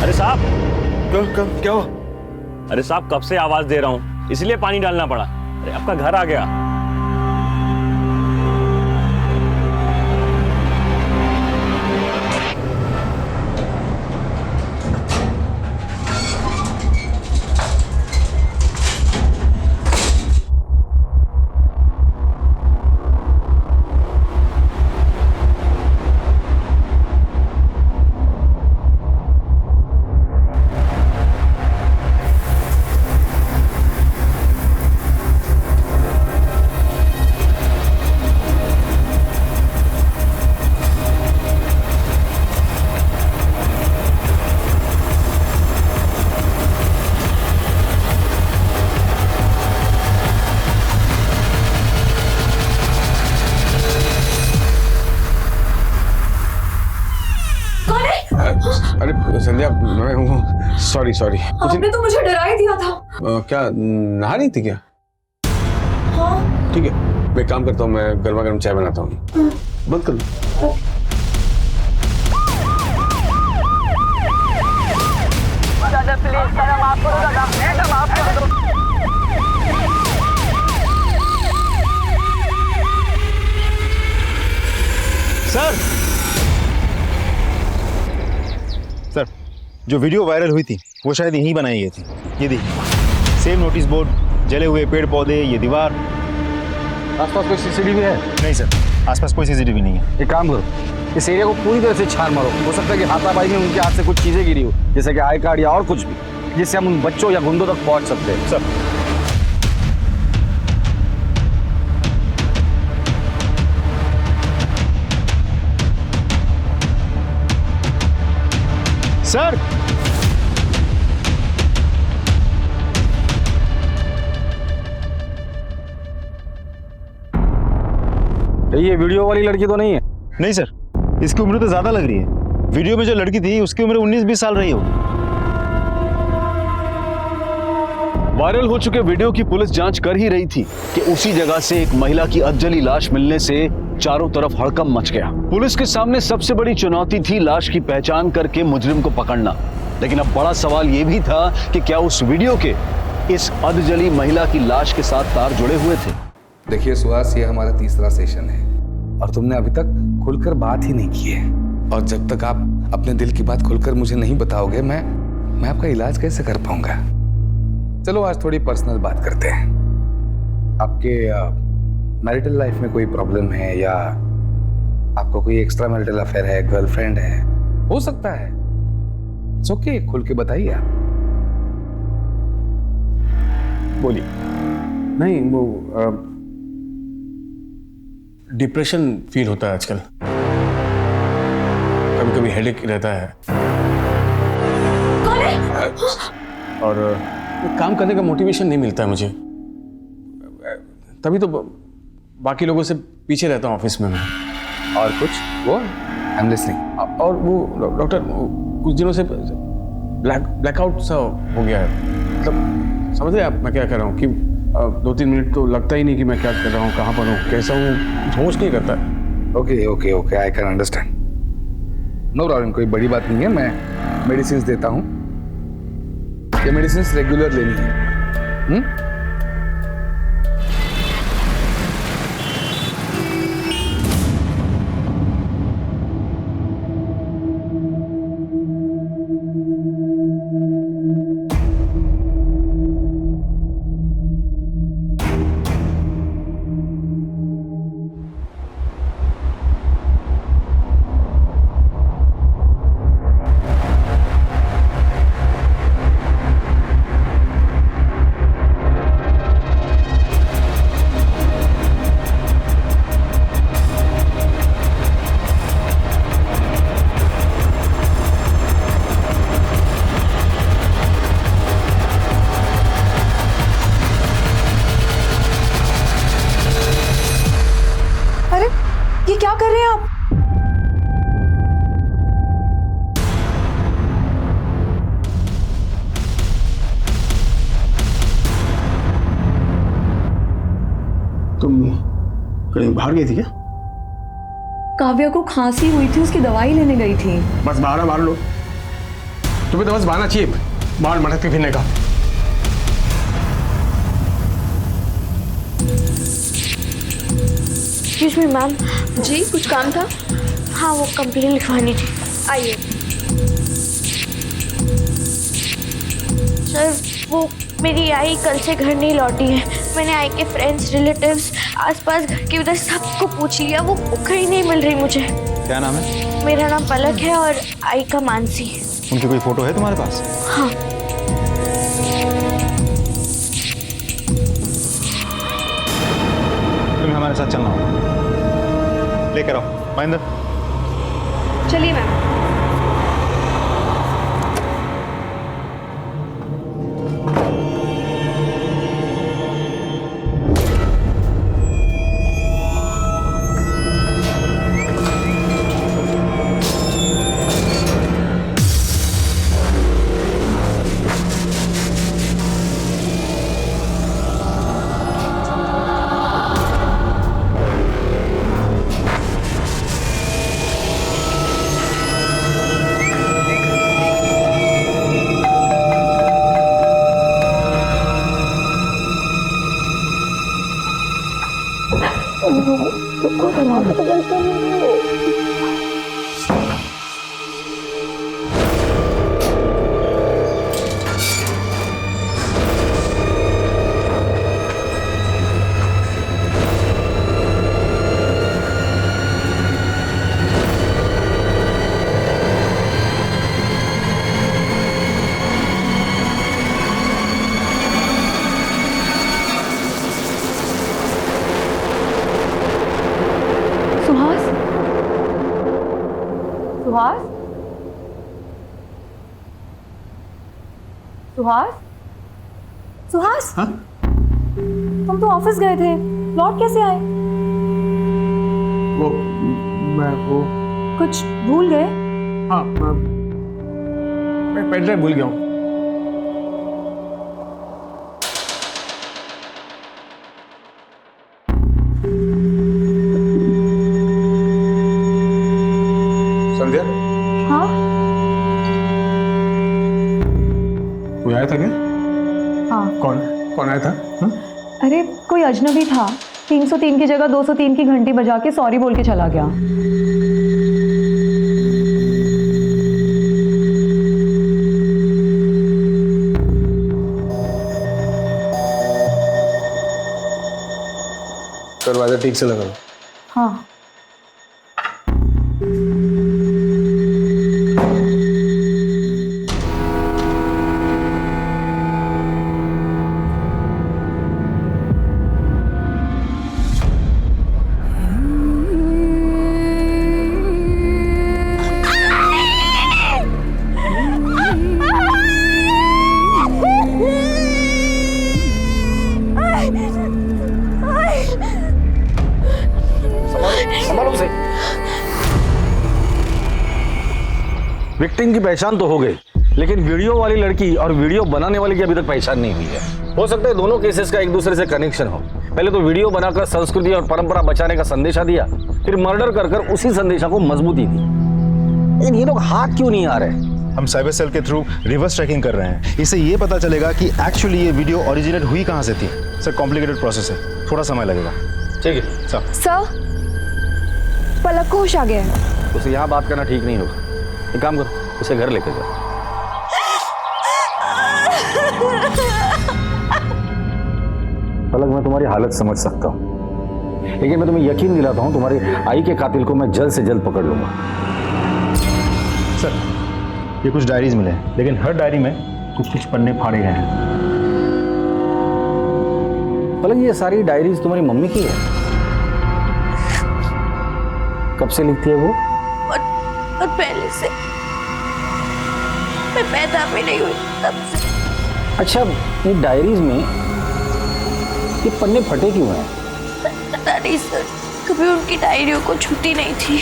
अरे साहब, क्या हुआ? अरे साहब, कब से आवाज दे रहा हूँ, इसलिए पानी डालना पड़ा। अरे आपका घर आ गया। अरे संध्या, मैं हूँ। सॉरी। आपने तो मुझे डरा ही दिया था। क्या नहा रही थी क्या? हाँ। ठीक है, मैं काम करता हूँ, मैं गर्मा गर्म चाय बनाता हूँ। बंद कर लो। दादा प्लीज, दादा माफ करो, दादा माफ कर दो। सर, जो वीडियो वायरल हुई थी वो शायद यहीं बनाई गई थी। ये देखिए, सेम नोटिस बोर्ड, जले हुए पेड़ पौधे, ये दीवार। आसपास कोई सीसीटीवी है? नहीं सर, आसपास कोई सीसीटीवी नहीं है। एक काम करो, इस एरिया को पूरी तरह से छान मारो। हो सकता है कि हाथापाई में उनके हाथ से कुछ चीजें गिरी हो, जैसे कि आई कार्ड या और कुछ भी, जिससे हम उन बच्चों या गुंडों तक पहुंच सकते हैं। सर सर, ये वीडियो वाली लड़की तो नहीं है? नहीं सर, इसकी उम्र तो ज्यादा लग रही है। वीडियो में जो लड़की थी उसकी उम्र 19-20 साल रही होगी। वायरल हो चुके वीडियो की पुलिस जांच कर ही रही थी कि उसी जगह से एक महिला की अधजली लाश मिलने से चारों तरफ हड़कंप मच गया। पुलिस के सामने सबसे बड़ी चुनौती थी लाश की पहचान करके मुजरिम को पकड़ना। लेकिन अब बड़ा सवाल यह भी था कि क्या उस वीडियो के इस अधजली महिला की लाश के साथ तार जुड़े हुए थे। देखिए सुहास, ये हमारा तीसरा सेशन है और तुमने अभी तक खुलकर बात ही नहीं की है। और जब तक आप अपने दिल की बात खुलकर मुझे नहीं बताओगे, मैं आपका इलाज कैसे कर पाऊंगा। चलो आज थोड़ी पर्सनल बात करते हैं। आपके मैरिटल लाइफ में कोई प्रॉब्लम है या आपको कोई एक्स्ट्रा मैरिटल अफेयर है, गर्लफ्रेंड है? हो सकता है, इट्स ओके, खुल के बताइए आप। बोलिए। नहीं, वो डिप्रेशन फील होता है आजकल, कभी कभी हेडेक रहता है। कौन है? और काम करने का मोटिवेशन नहीं मिलता है मुझे, तभी तो बाकी लोगों से पीछे रहता हूँ ऑफिस में मैं। और कुछ वो आई एम लिसनिंग। और वो डॉक्टर कुछ दिनों से ब्लैकआउट सा हो गया है, मतलब समझ रहे आप मैं क्या कर रहा हूँ कि 2-3 मिनट तो लगता ही नहीं कि मैं क्या कर रहा हूँ, कहाँ पर हूँ, कैसा हूँ, होश नहीं करता। Okay okay okay, I can understand. No problem, कोई बड़ी बात नहीं है। मैं मेडिसिन देता हूँ, ये मेडिसिन रेगुलर लेनी है। ये क्या कर रहे हैं आप? तुम कहीं बाहर गई थी क्या? काव्या को खांसी हुई थी, उसकी दवाई लेने गई थी। बस बहाना मार लो, तुम्हें तो बस बहाना चाहिए बाहर मटक के फिरने का। Excuse me ma'am. जी कुछ काम था? हाँ वो कंप्लेन लिखवानी थी। आइए। सर वो मेरी आई कल से घर नहीं लौटी है। मैंने आई के फ्रेंड्स रिलेटिव्स आसपास घर के उधर सबको पूछ लिया, वो कहीं नहीं मिल रही मुझे। क्या नाम है? मेरा नाम पलक है और आई का मानसी। उनकी कोई फोटो है तुम्हारे पास? हाँ। तुम्हें हमारे साथ चलना होगा, लेकर आओ महेंद्र। चलिए मैम। सुहास? सुहास? सुहास? सुहास? हाँ? तुम तो ऑफिस गए थे, लौट कैसे आए? वो कुछ भूल गए? हाँ मैं पेन ड्राइव भूल गया हूँ। संध्या, हाँ? कोई आया था क्या? हाँ। कौन आया था? हाँ? अरे कोई अजनबी था, 303 की जगह 203 की घंटी बजा के सॉरी बोल के चला गया। दरवाजा ठीक से लगा लो। हाँ। पहचान तो हो गई, लेकिन वीडियो वाली लड़की और वीडियो बनाने वाली की अभी तक पहचान नहीं हुई है। हो सकता है दोनों केसेस का एक दूसरे से कनेक्शन हो। पहले तो वीडियो बनाकर संस्कृति और परंपरा बचाने का संदेशा दिया, फिर मर्डर कर उसी संदेशा को मजबूती दी। लेकिन ये लोग हाथ क्यों नहीं आ रहे? हम साइबर सेल के थ्रू रिवर्स ट्रैकिंग कर रहे हैं। इससे ये पता चलेगा कि एक्चुअली ये वीडियो ओरिजिनेट हुई कहाँ से थी। सर कॉम्प्लिकेटेड प्रोसेस है, थोड़ा समय लगेगा। ठीक है सर। सर पलक को होश आ गया है। उसे यहाँ बात करना ठीक नहीं होगा। एक काम करो, उसे घर लेके जाओ। पलक, मैं तुम्हारी हालत समझ सकता हूँ, लेकिन मैं तुम्हें यकीन दिलाता हूँ तुम्हारी आई के कातिल को मैं जल्द से जल्द पकड़ लूंगा। सर ये कुछ डायरीज मिले हैं, लेकिन हर डायरी में कुछ पन्ने फाड़े गए हैं। पलक, ये सारी डायरीज तुम्हारी मम्मी की है? कब से लिखती है वो? और पहले से, मैं पैदा भी नहीं हुई तब से। अच्छा, ये डायरीज में ये पन्ने फटे क्यों हैं? पता नहीं सर, कभी उनकी डायरियों को छूती नहीं थी।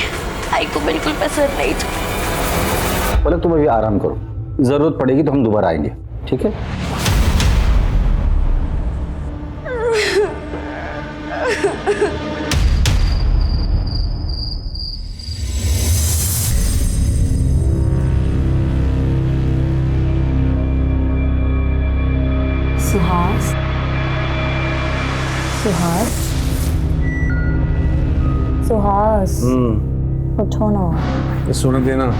आई को बिल्कुल पसंद नहीं था। पलक, तुम अभी आराम करो, जरूरत पड़ेगी तो हम दोबारा आएंगे, ठीक है? सुहास, सुहास, सुहास, उठो ना। सुन देना।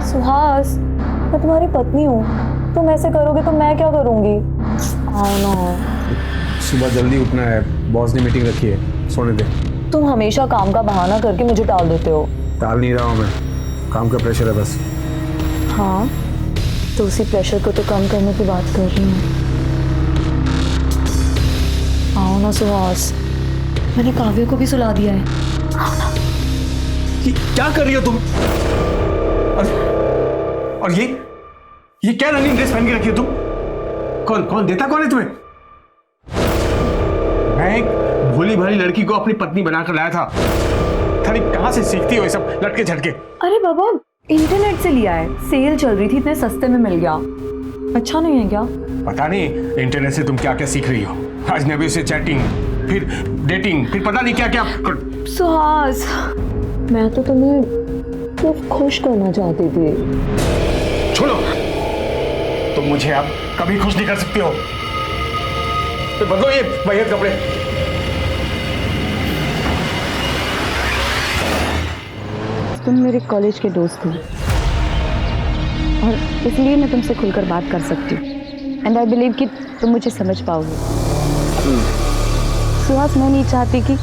सुहास, मैं तुम्हारी पत्नी हूँ, तुम ऐसे करोगे तो मैं क्या करूँगी? आओ ना। सुबह जल्दी उठना है, बॉस ने मीटिंग रखी है, सोने दे। तुम हमेशा काम का बहाना करके मुझे टाल देते हो। टाल नहीं रहा हूँ मैं, काम का प्रेशर है बस। हाँ, तो उसी प्रेशर को तो कम करने की बात कर रही हूँ। आओ ना सुहास, मैंने काव्य को भी सुला दिया है। आओ ना। क्या कर रही हो तुम? और ये क्या रनिंग ड्रेस पहन के रखी हो तुम? कौन देता कौन है तुम्हें? मैं एक भोली भाली लड़की को अपनी पत्नी बनाकर लाया था। कहाँ से सीखती हो ये सब लटके झटके? अरे बाबा, इंटरनेट से लिया है, सेल चल रही थी, इतने सस्ते में मिल गया। अच्छा नहीं है क्या? पता नहीं इंटरनेट से तुम क्या क्या सीख रही हो। अजनबी से चैटिंग, फिर डेटिंग, फिर पता नहीं क्या क्या। सुहास, मैं तो तुम्हें सिर्फ खुश करना चाहती थी। छोड़ो, तुम मुझे अब कभी खुश नहीं कर सकती हो। फिर बदलो ये बढ़िया कपड़े। तुम मेरे कॉलेज के दोस्त हो और इसलिए मैं तुमसे खुलकर बात कर सकती हूँ, एंड आई बिलीव कि तुम मुझे समझ पाओगे। सुहास, मैं नहीं चाहती कि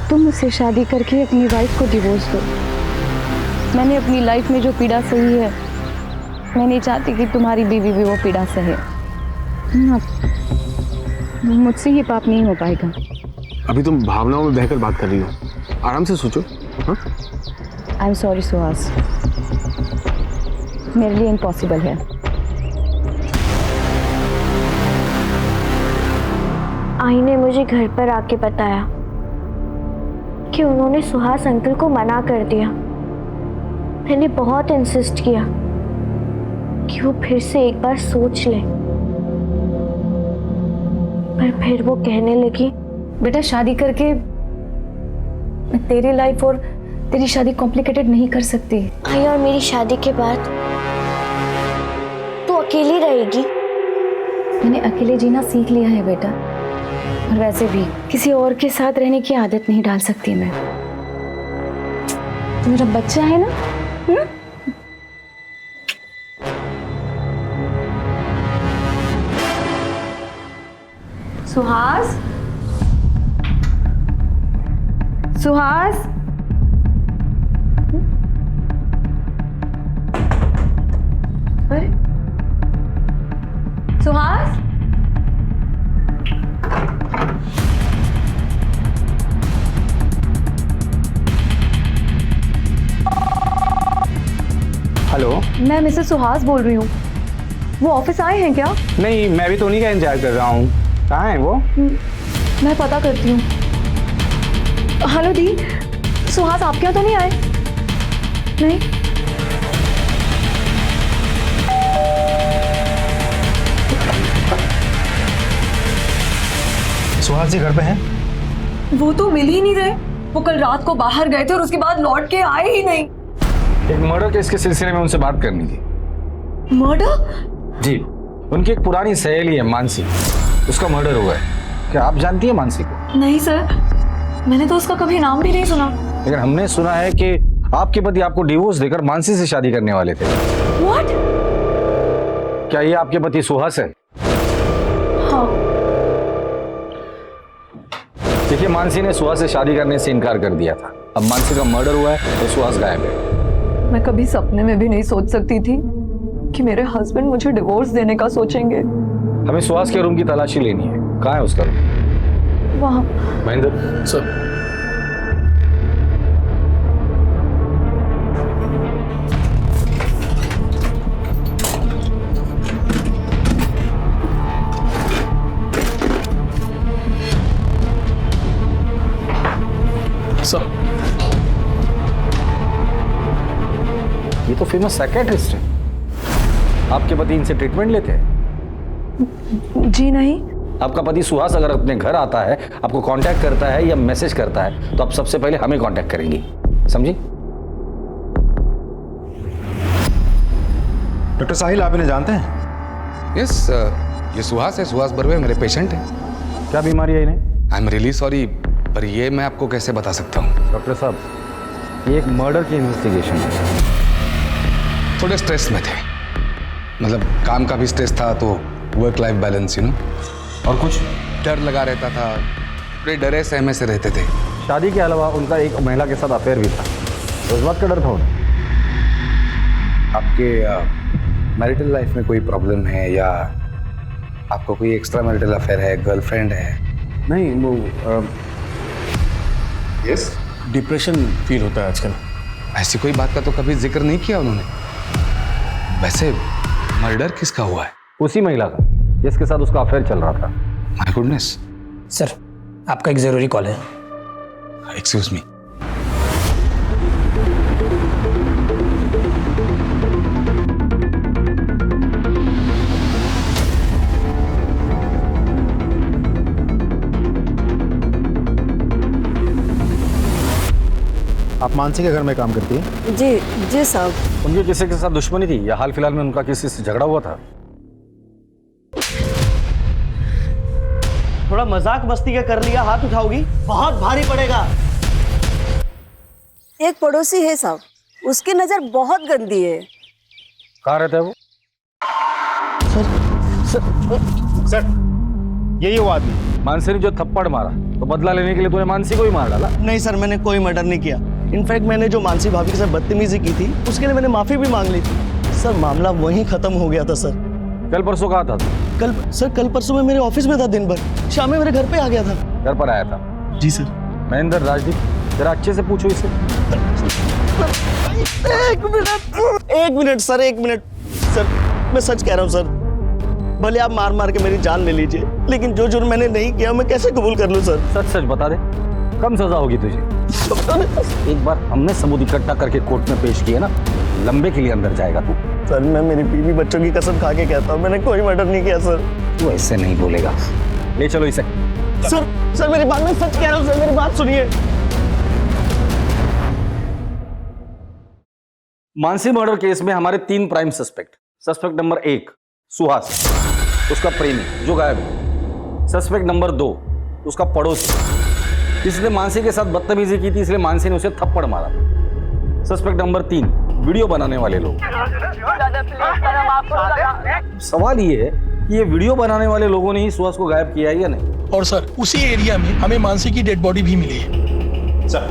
तुम मुझसे शादी करके अपनी वाइफ को डिवोर्स दो। मैंने अपनी लाइफ में जो पीड़ा सही है, मैं नहीं चाहती कि तुम्हारी बीवी भी वो पीड़ा सहे। मुझसे ये पाप नहीं हो पाएगा। अभी तुम भावनाओं में बहकर बात कर रही हो, आराम से सोचो। हाँ? आई एम सॉरी सुहास, मेरे लिए इम्पॉसिबल है। आई ने मुझे घर पर आके बताया कि उन्होंने सुहास अंकल को मना कर दिया। मैंने बहुत इंसिस्ट किया कि वो फिर से एक बार सोच ले, पर फिर वो कहने लगी, बेटा शादी करके मैं तेरी लाइफ और तेरी शादी कॉम्प्लिकेटेड नहीं कर सकती। आई और मेरी शादी के बाद तू अकेली रहेगी। मैंने अकेले जीना सीख लिया है बेटा, और वैसे भी किसी और के साथ रहने की आदत नहीं डाल सकती मैं। तो मेरा बच्चा है ना। सुहास, सुहास, अरे सुहास, हेलो, मैं मिसेस सुहास बोल रही हूँ। वो ऑफिस आए हैं क्या? नहीं, मैं भी तो उन्हीं का इंतजार कर रहा हूँ। कहाँ है वो? मैं पता करती हूँ। हेलो दी, सुहास आपके यहाँ तो नहीं आए? नहीं। सुहास जी घर पे हैं? वो तो मिल ही नहीं रहे। वो कल रात को बाहर गए थे और उसके बाद लौट के आए ही नहीं। एक मर्डर केस के सिलसिले में उनसे बात करनी थी। मर्डर? जी, उनकी एक पुरानी सहेली है मानसी, उसका मर्डर हुआ है। क्या आप जानती है मानसी को? नहीं सर, मैंने तो उसका कभी नाम भी नहीं सुना। लेकिन हमने सुना है कि आपके पति आपको डिवोर्स देकर मानसी से शादी करने वाले थे। What? क्या ये आपके पति सुहास है? हाँ। देखिए, मानसी ने सुहास से शादी करने से इनकार कर दिया था। अब मानसी का मर्डर हुआ है तो सुहास गायब है। मैं कभी सपने में भी नहीं सोच सकती थी कि मेरे हस्बैंड मुझे डिवोर्स देने का सोचेंगे। हमें सुहास के रूम की तलाशी लेनी है। कहाँ है उसका रूम? वहाँ। महेंद्र सर। ये तो फेमस साइकियाट्रिस्ट है। आपके पति इनसे ट्रीटमेंट लेते हैं? जी नहीं। आपका पति सुहास अगर अपने घर आता है, आपको कांटेक्ट करता है या मैसेज करता है, तो आप सबसे पहले हमें कांटेक्ट करेंगी, समझी? डॉक्टर साहिल, आप इन्हें जानते हैं? यस, ये सुहास है, सुहास बर्वे मेरे पेशेंट हैं। क्या बीमारी है इन्हें? आई एम रियली सॉरी, पर ये मैं आपको कैसे बता सकता हूँ? डॉक्टर साहब, ये एक मर्डर की इन्वेस्टिगेशन है। थोड़े स्ट्रेस में थे, मतलब काम का भी स्ट्रेस था, तो work life balance, you know. और कुछ डर लगा रहता था, बड़े डरे सहमे से रहते थे। शादी के अलावा उनका एक महिला के साथ अफेयर भी था, तो इस बात का डर था उन्हें। आपके मैरिटल लाइफ में कोई प्रॉब्लम है या आपको कोई एक्स्ट्रा मैरिटल अफेयर है, गर्लफ्रेंड है? नहीं, वो यस, डिप्रेशन फील होता है आजकल। ऐसी कोई बात का तो कभी जिक्र नहीं किया उन्होंने। वैसे मर्डर किसका हुआ है? उसी महिला का जिसके साथ उसका अफेयर चल रहा था। My goodness. सर, आपका एक जरूरी कॉल है। Excuse me. आप मानसी के घर में काम करती हैं? जी जी साहब। उनकी किसी के साथ दुश्मनी थी या हाल फिलहाल में उनका किसी से झगड़ा हुआ था? थोड़ा मजाक मस्ती का कर लिया, हाथ उठाओगी? बहुत भारी पड़ेगा। एक पड़ोसी है साहब, उसकी नजर बहुत गंदी है। कहाँ रहता है वो? सर, यही वो आदमी मानसी ने जो थप्पड़ मारा, तो बदला लेने के लिए तूने मानसी को ही मार डाला? नहीं सर, मैंने कोई मर्डर नहीं किया। इनफैक्ट मैंने जो मानसी भाभी के साथ बदतमीजी की थी, उसके लिए मैंने माफी भी मांग ली थी। सर, मामला वहीं खत्म हो गया था सर। कल परसों कहाँ था? कल परसों मैं मेरे ऑफिस में था दिन भर, शाम में मेरे घर पे आ गया था। घर पर आया था? जी सर। महेंद्र, राजदीप, जरा अच्छे से पूछो इसे। एक मिनट सर, एक मिनट सर, मैं सच कह रहा हूँ सर। भले आप मार मार के मेरी जान ले लीजिए, लेकिन जो जुर्म मैंने नहीं किया मैं कैसे कबूल कर लूँ सर? सच सच बता दे, कम सजा होगी तुझे। एक बार हमने सबूत इकट्ठा करके कोर्ट में पेश किया ना, लंबे के लिए अंदर जाएगा तू। सर, मैं मेरी बीवी बच्चों की कसम खा के कहता हूँ, मैंने कोई मर्डर नहीं किया सर। तू ऐसे नहीं बोलेगा। ले चलो इसे। सर मेरी बात, मैं सच कह रहा हूँ सर, मेरी बात सुनिए। मानसी मर्डर केस में हमारे 3 prime suspect. Suspect number 1 Suhas, उसका प्रेमी जो गायब है। सस्पेक्ट नंबर 2 उसका पड़ोसी, जिसने मानसी के साथ बदतमीजी की थी, इसलिए मानसी ने उसे थप्पड़ मारा। सस्पेक्ट नंबर 3 वीडियो बनाने वाले लोग। सवाल ये है कि ये वीडियो बनाने वाले लोगों ने ही सुहास को गायब किया है या नहीं? और सर, उसी एरिया में हमें मानसी की डेड बॉडी भी मिली है। सर,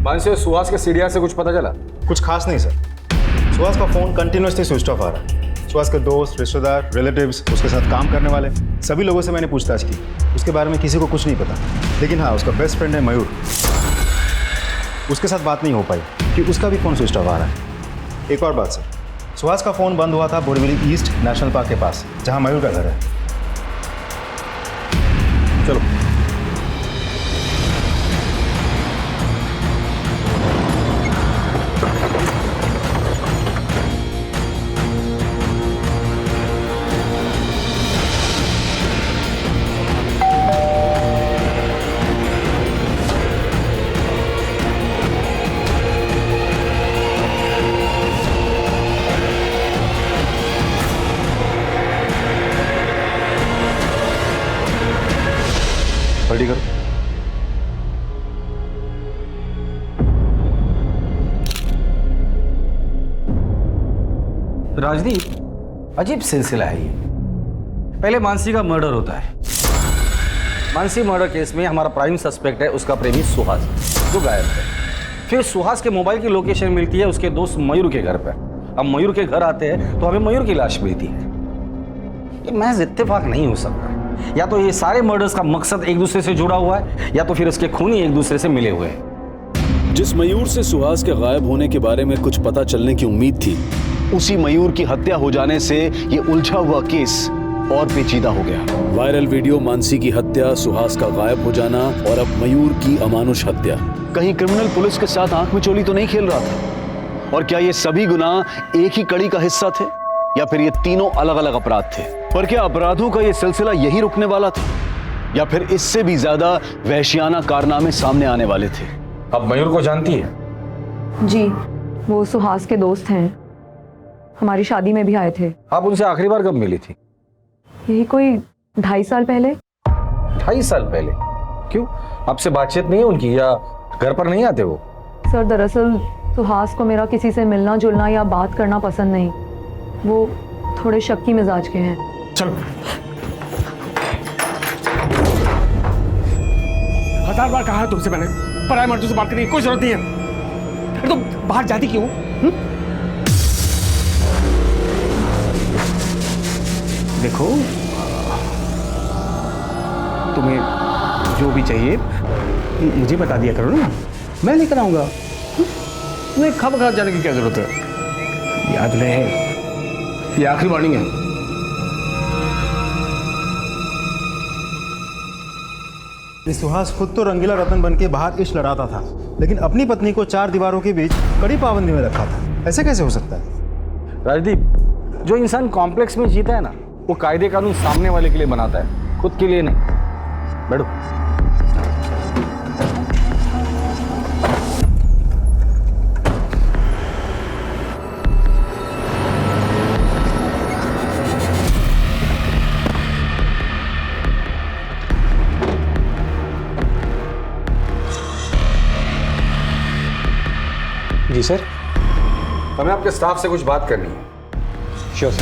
मानसी और सुहास के सीडीआर से कुछ पता चला? कुछ खास नहीं सर। सुहास का फोन कंटिन्यूसली स्विच ऑफ आ रहा है। सुहास के दोस्त, रिश्तेदार, रिलेटिव्स, उसके साथ काम करने वाले सभी लोगों से मैंने पूछताछ की। उसके बारे में किसी को कुछ नहीं पता। लेकिन हाँ, उसका बेस्ट फ्रेंड है मयूर, उसके साथ बात नहीं हो पाई कि उसका भी फ़ोन स्विच ऑफ आ रहा है। एक और बात सर, सुहास का फ़ोन बंद हुआ था बोरीवली ईस्ट नेशनल पार्क के पास, जहाँ मयूर का घर है। चलो। जल्दी करो। राजदीप, अजीब सिलसिला है ये। पहले मानसी का मर्डर होता है। मानसी मर्डर केस में हमारा प्राइम सस्पेक्ट है उसका प्रेमी सुहास, जो गायब है। फिर सुहास के मोबाइल की लोकेशन मिलती है उसके दोस्त मयूर के घर पर। अब मयूर के घर आते हैं तो हमें मयूर की लाश मिलती है। ये महज इत्तेफाक नहीं हो सकता। या तो ये सारे मर्डर्स का मकसद एक दूसरे से जुड़ा हुआ है, या तो फिर उसके खूनी एक दूसरे से मिले हुए हैं। जिस मयूर से सुहास के गायब होने के बारे में कुछ पता चलने की उम्मीद थी, उसी मयूर की हत्या हो जाने से ये उलझा हुआ केस और पेचीदा हो गया। वायरल वीडियो, मानसी की हत्या, सुहास का गायब हो जाना और अब मयूर की अमानुष हत्या। कहीं क्रिमिनल पुलिस के साथ आंख मिचोली तो नहीं खेल रहा था? और क्या ये सभी गुनाह एक ही कड़ी का हिस्सा थे, या फिर ये तीनों अलग अलग अपराध थे? पर क्या अपराधों का ये सिलसिला यही रुकने वाला था, या फिर इससे भी ज्यादा वहशियाना कारनामे सामने आने वाले थे? अब मयूर को जानती है? जी, वो सुहास के दोस्त हैं, हमारी शादी में भी आए थे। आप उनसे आखिरी बार कब मिली थी? यही कोई 2.5 साल पहले। 2.5 साल पहले? क्यों, आपसे बातचीत नहीं है उनकी, या घर पर नहीं आते वो? सर, दरअसल सुहास को मेरा किसी से मिलना जुलना या बात करना पसंद नहीं। वो थोड़े शक्की मिजाज के हैं। चलो। 1000 बार कहा है तुमसे मैंने, पराये मर्दों से बात करने की कोई जरूरत नहीं है। अरे तुम बाहर जाती क्यों? देखो, तुम्हें जो भी चाहिए मुझे बता दिया करो ना, मैं लेकर आऊंगा। तुम्हें खबर खा जाने की क्या जरूरत है? याद रहे, ये आखिरी वार्निंग है। सुहास खुद तो रंगीला रतन बन के बाहर इश्क लड़ाता था, लेकिन अपनी पत्नी को 4 दीवारों के बीच कड़ी पाबंदी में रखा था। ऐसे कैसे हो सकता है? राजदीप, जो इंसान कॉम्प्लेक्स में जीता है ना, वो कायदे कानून सामने वाले के लिए बनाता है, खुद के लिए नहीं। बैठो। जी सर, हमें आपके स्टाफ से कुछ बात करनी है। Sure sir.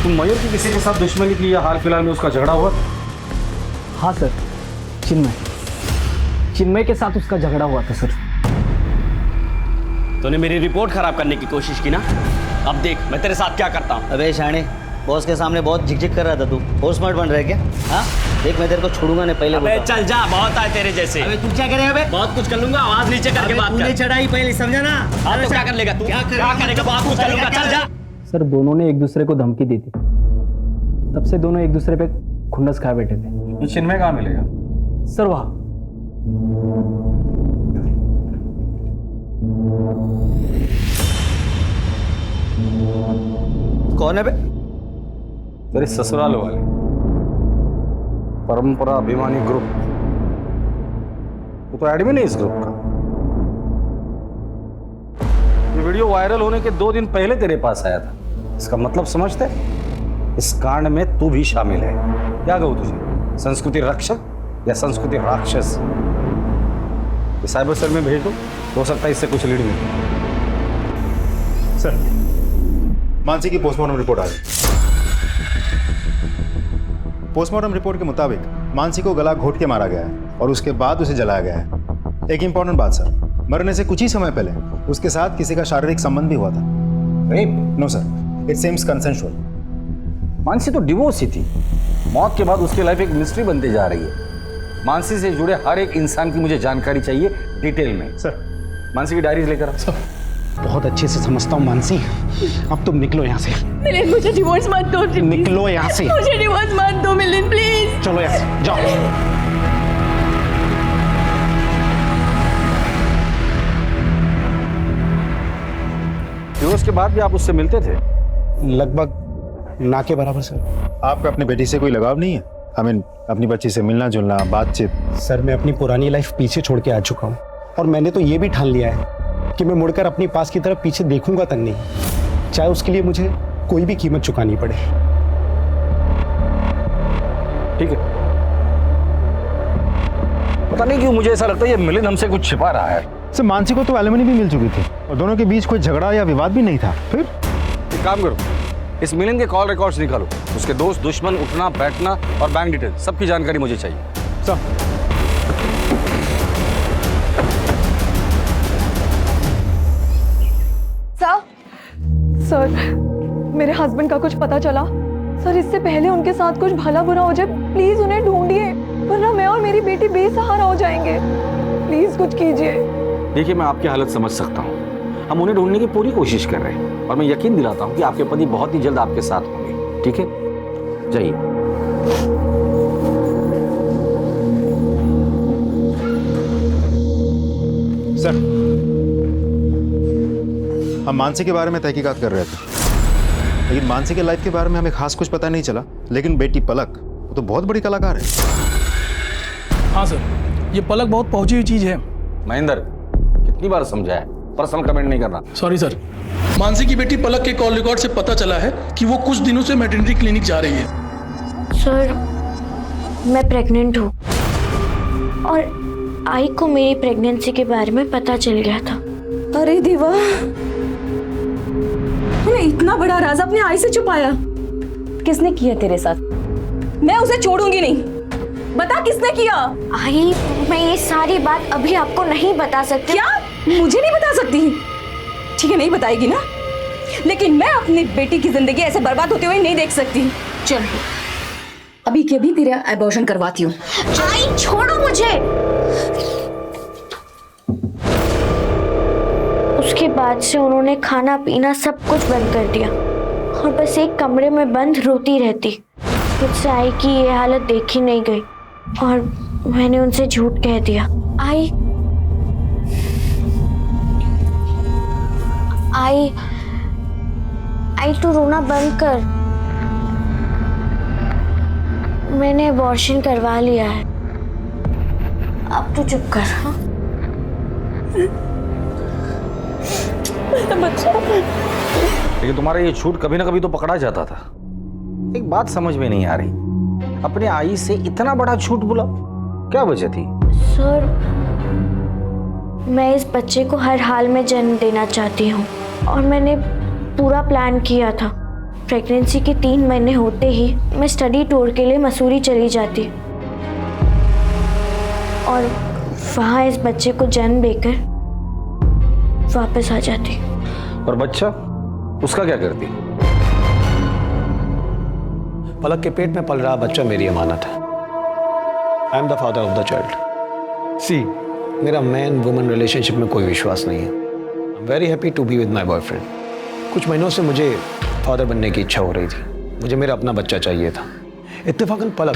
तुम मयूर की किसी के साथ दुश्मनी की या हाल फिलहाल में उसका झगड़ा हुआ? हाँ सर, चिन्मय के साथ उसका झगड़ा हुआ था सर। तूने मेरी रिपोर्ट खराब करने की कोशिश की ना, अब देख मैं तेरे साथ क्या करता हूँ। अबे शाणे, बॉस के सामने बहुत झिकझिक कर रहा था तू, और स्मार्ट बन रहा है क्या? हाँ देख, मैं तेरे को छोड़ूंगा नहीं, पहले अबे चल जा, बहुत आए तेरे जैसे। अबे तू क्या करेगा? अबे बहुत कुछ कर लूंगा, आवाज नीचे करके बात कर। चढ़ाई पहले, समझा ना? हाँ तो क्या कर लेगा तू? क्या करेगा? बहुत कुछ कर लूंगा, चल जा। सर, दोनों ने एक दूसरे को धमकी दी थी, तब से दोनों एक दूसरे पे खुन्नस खाए बैठे थे। चिन्मय कहाँ मिलेगा? सर वहाँ। कौन है बे? तेरे ससुराल वाले, परंपरा अभिमानी ग्रुप। वो तो एडमिन है इस ग्रुप का। ये वीडियो वायरल होने के 2 दिन पहले तेरे पास आया था। इसका मतलब समझते? इस कांड में तू भी शामिल है। क्या कहूँ तुझे, संस्कृति रक्षक या संस्कृति राक्षस? साइबर सेल में भेज दो, हो सकता है इससे कुछ लीड मिले। सर, मानसी की पोस्टमार्टम रिपोर्ट आ गई। पोस्टमार्टम रिपोर्ट के मुताबिक मानसी को गला घोट के मारा गया है और उसके बाद उसे जलाया गया है। एक इंपॉर्टेंट बात सर, मरने से कुछ ही समय पहले उसके साथ किसी का शारीरिक संबंध भी हुआ था। Rape? No sir, it seems consensual. Mansi तो डिवोर्स ही थी। मौत के बाद उसकी लाइफ एक मिस्ट्री बनती जा रही है। मानसी से जुड़े हर एक इंसान की मुझे जानकारी चाहिए डिटेल में। सर, मानसी की डायरीज लेकर आओ। बहुत अच्छे से समझता हूँ मानसी, अब तुम निकलो यहाँ से। मिलिंद, मुझे डिवोर्स मत दो। निकलो यहाँ से। मुझे डिवोर्स मत दो मिलिंद, प्लीज। चलो यहाँ से, जाओ। डिवोर्स के बाद भी आप उससे मिलते थे? लगभग ना के बराबर सर। आपका अपनी बेटी से कोई लगाव नहीं है? अपनी बच्ची से मिलना जुलना, बातचीत? सर, मैं अपनी पुरानी लाइफ पीछे छोड़ के आ चुका हूँ, और मैंने तो ये भी ठान लिया है कि मैं मुड़कर अपनी पास की तरफ पीछे देखूंगा तक नहीं, चाहे उसके लिए मुझे कोई भी कीमत चुकानी पड़े। ठीक है, पता नहीं क्यों मुझे ऐसा लगता है ये मिलन हमसे कुछ छिपा रहा है। सर मानसी को तो एलिमनी भी मिल चुकी थी और दोनों के बीच कोई झगड़ा या विवाद भी नहीं था। फिर एक काम करो, इस मिलन के कॉल रिकॉर्ड्स निकालो, उसके दोस्त दुश्मन, उठना बैठना और बैंक डिटेल सबकी जानकारी मुझे चाहिए। सर मेरे हस्बैंड का कुछ पता चला सर, इससे पहले उनके साथ कुछ भला बुरा हो जाए, प्लीज उन्हें ढूंढिए, वरना मैं और मेरी बेटी बेसहारा हो जाएंगे। प्लीज कुछ कीजिए। देखिए मैं आपकी हालत समझ सकता हूँ, हम उन्हें ढूंढने की पूरी कोशिश कर रहे हैं और मैं यकीन दिलाता हूँ कि आपके पति बहुत ही जल्द आपके साथ होंगे। ठीक है, जाइए। सर हम मानसी के बारे में तहकीकात कर रहे थे, लेकिन मानसी के लाइफ के बारे में हमें खास कुछ पता नहीं चला। लेकिन बेटी पलक वो तो बहुत बड़ी कलाकार है। हाँ सर, ये पलक बहुत पहुंची हुई चीज है। महेंद्र कितनी बार समझाया, पर्सनल कमेंट नहीं करना। Sorry sir. मानसी की बेटी पलक के कॉल रिकॉर्ड से पता चला है कि वो कुछ दिनों से मैटरनिटी क्लिनिक जा रही है। सर मैं प्रेग्नेंट हूँ और आई को मेरी प्रेगनेंसी के बारे में पता चल गया था। अरे देवा, तूने इतना बड़ा राज अपने आई से छुपाया। किसने किया तेरे साथ? मैं उसे छोड़ूंगी नहीं, बता किसने किया? आई मैं ये सारी बात अभी आपको नहीं बता सकती। क्या मुझे नहीं बता सकती? ठीक है नहीं बताएगी ना, लेकिन मैं अपनी बेटी की जिंदगी ऐसे बर्बाद होते हुए नहीं देख सकती। चल अभी के अभी तेरा एबॉर्शन करवाती हूँ। आई छोड़ो मुझे। उसके बाद से उन्होंने खाना पीना सब कुछ बंद कर दिया और बस एक कमरे में बंद रोती रहती। मुझसे आई की ये हालत देखी नहीं गई और मैंने उनसे झूठ कह दिया। आई तू रोना बंद कर, मैंने अबॉर्शन करवा लिया है, अब तू चुप कर। हाँ लेकिन तुम्हारा ये झूठ कभी ना कभी तो पकड़ा जाता था। एक बात समझ में नहीं आ रही, अपने आई से इतना बड़ा झूठ बोला, क्या वजह थी? सर मैं इस बच्चे को हर हाल में जन्म देना चाहती हूँ और मैंने पूरा प्लान किया था। प्रेगनेंसी के 3 महीने होते ही मैं स्टडी टूर के लिए मसूरी चली जाती और वहाँ इस बच्चे को जन्म देकर वापस आ जाती। और बच्चा उसका क्या करती? पलक के पेट में पल रहा बच्चा मेरी अमानत है। I am the father of the child. See मेरा मैन वुमन रिलेशनशिप में कोई विश्वास नहीं है। I am very happy to be with my boyfriend. कुछ महीनों से मुझे फादर बनने की इच्छा हो रही थी, मुझे मेरा अपना बच्चा चाहिए था। इत्तेफाकन पलक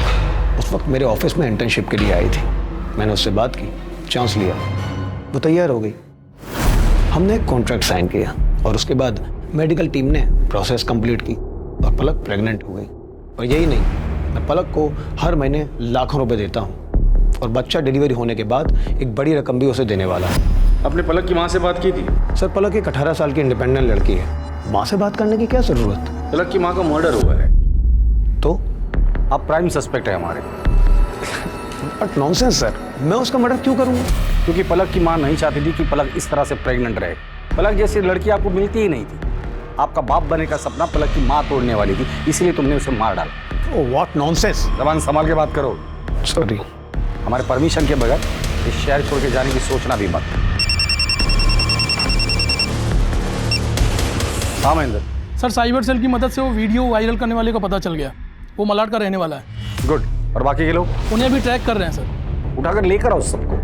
उस वक्त मेरे ऑफिस में इंटर्नशिप के लिए आई थी। मैंने उससे बात की, चांस लिया, वो तैयार हो गई। हमने एक कॉन्ट्रैक्ट साइन किया और उसके बाद मेडिकल टीम ने प्रोसेस कंप्लीट की और पलक प्रेग्नेंट हो गई। और यही नहीं, मैं पलक को हर महीने लाखों रुपए देता हूँ और बच्चा डिलीवरी होने के बाद एक बड़ी रकम भी उसे देने वाला है। अपने पलक की माँ से बात की थी? सर पलक एक 18 साल की इंडिपेंडेंट लड़की है, माँ से बात करने की क्या जरूरत? पलक की माँ का मर्डर हुआ है तो आप प्राइम सस्पेक्ट है हमारे। बट नॉनसेंस सर, मैं उसका मर्डर क्यों करूँगा? क्योंकि पलक की माँ नहीं चाहती थी कि पलक इस तरह से प्रेग्नेंट रहे। पलक जैसी लड़की आपको मिलती ही नहीं थी। आपका बाप बनने का सपना पलक की माँ तोड़ने वाली थी, इसलिए तुमने उसे मार डाला। Oh what nonsense. जबान संभाल के बात करो। सॉरी। हमारे परमिशन के बगैर इस शहर छोड़ के जाने की सोचना भी मत। हाँ महेंद्र। सर साइबर सेल की मदद से वो वीडियो वायरल करने वाले का पता चल गया, वो मलाड का रहने वाला है। गुड। और बाकी के लोग? उन्हें भी ट्रैक कर रहे हैं सर। उठाकर लेकर आओ सबको।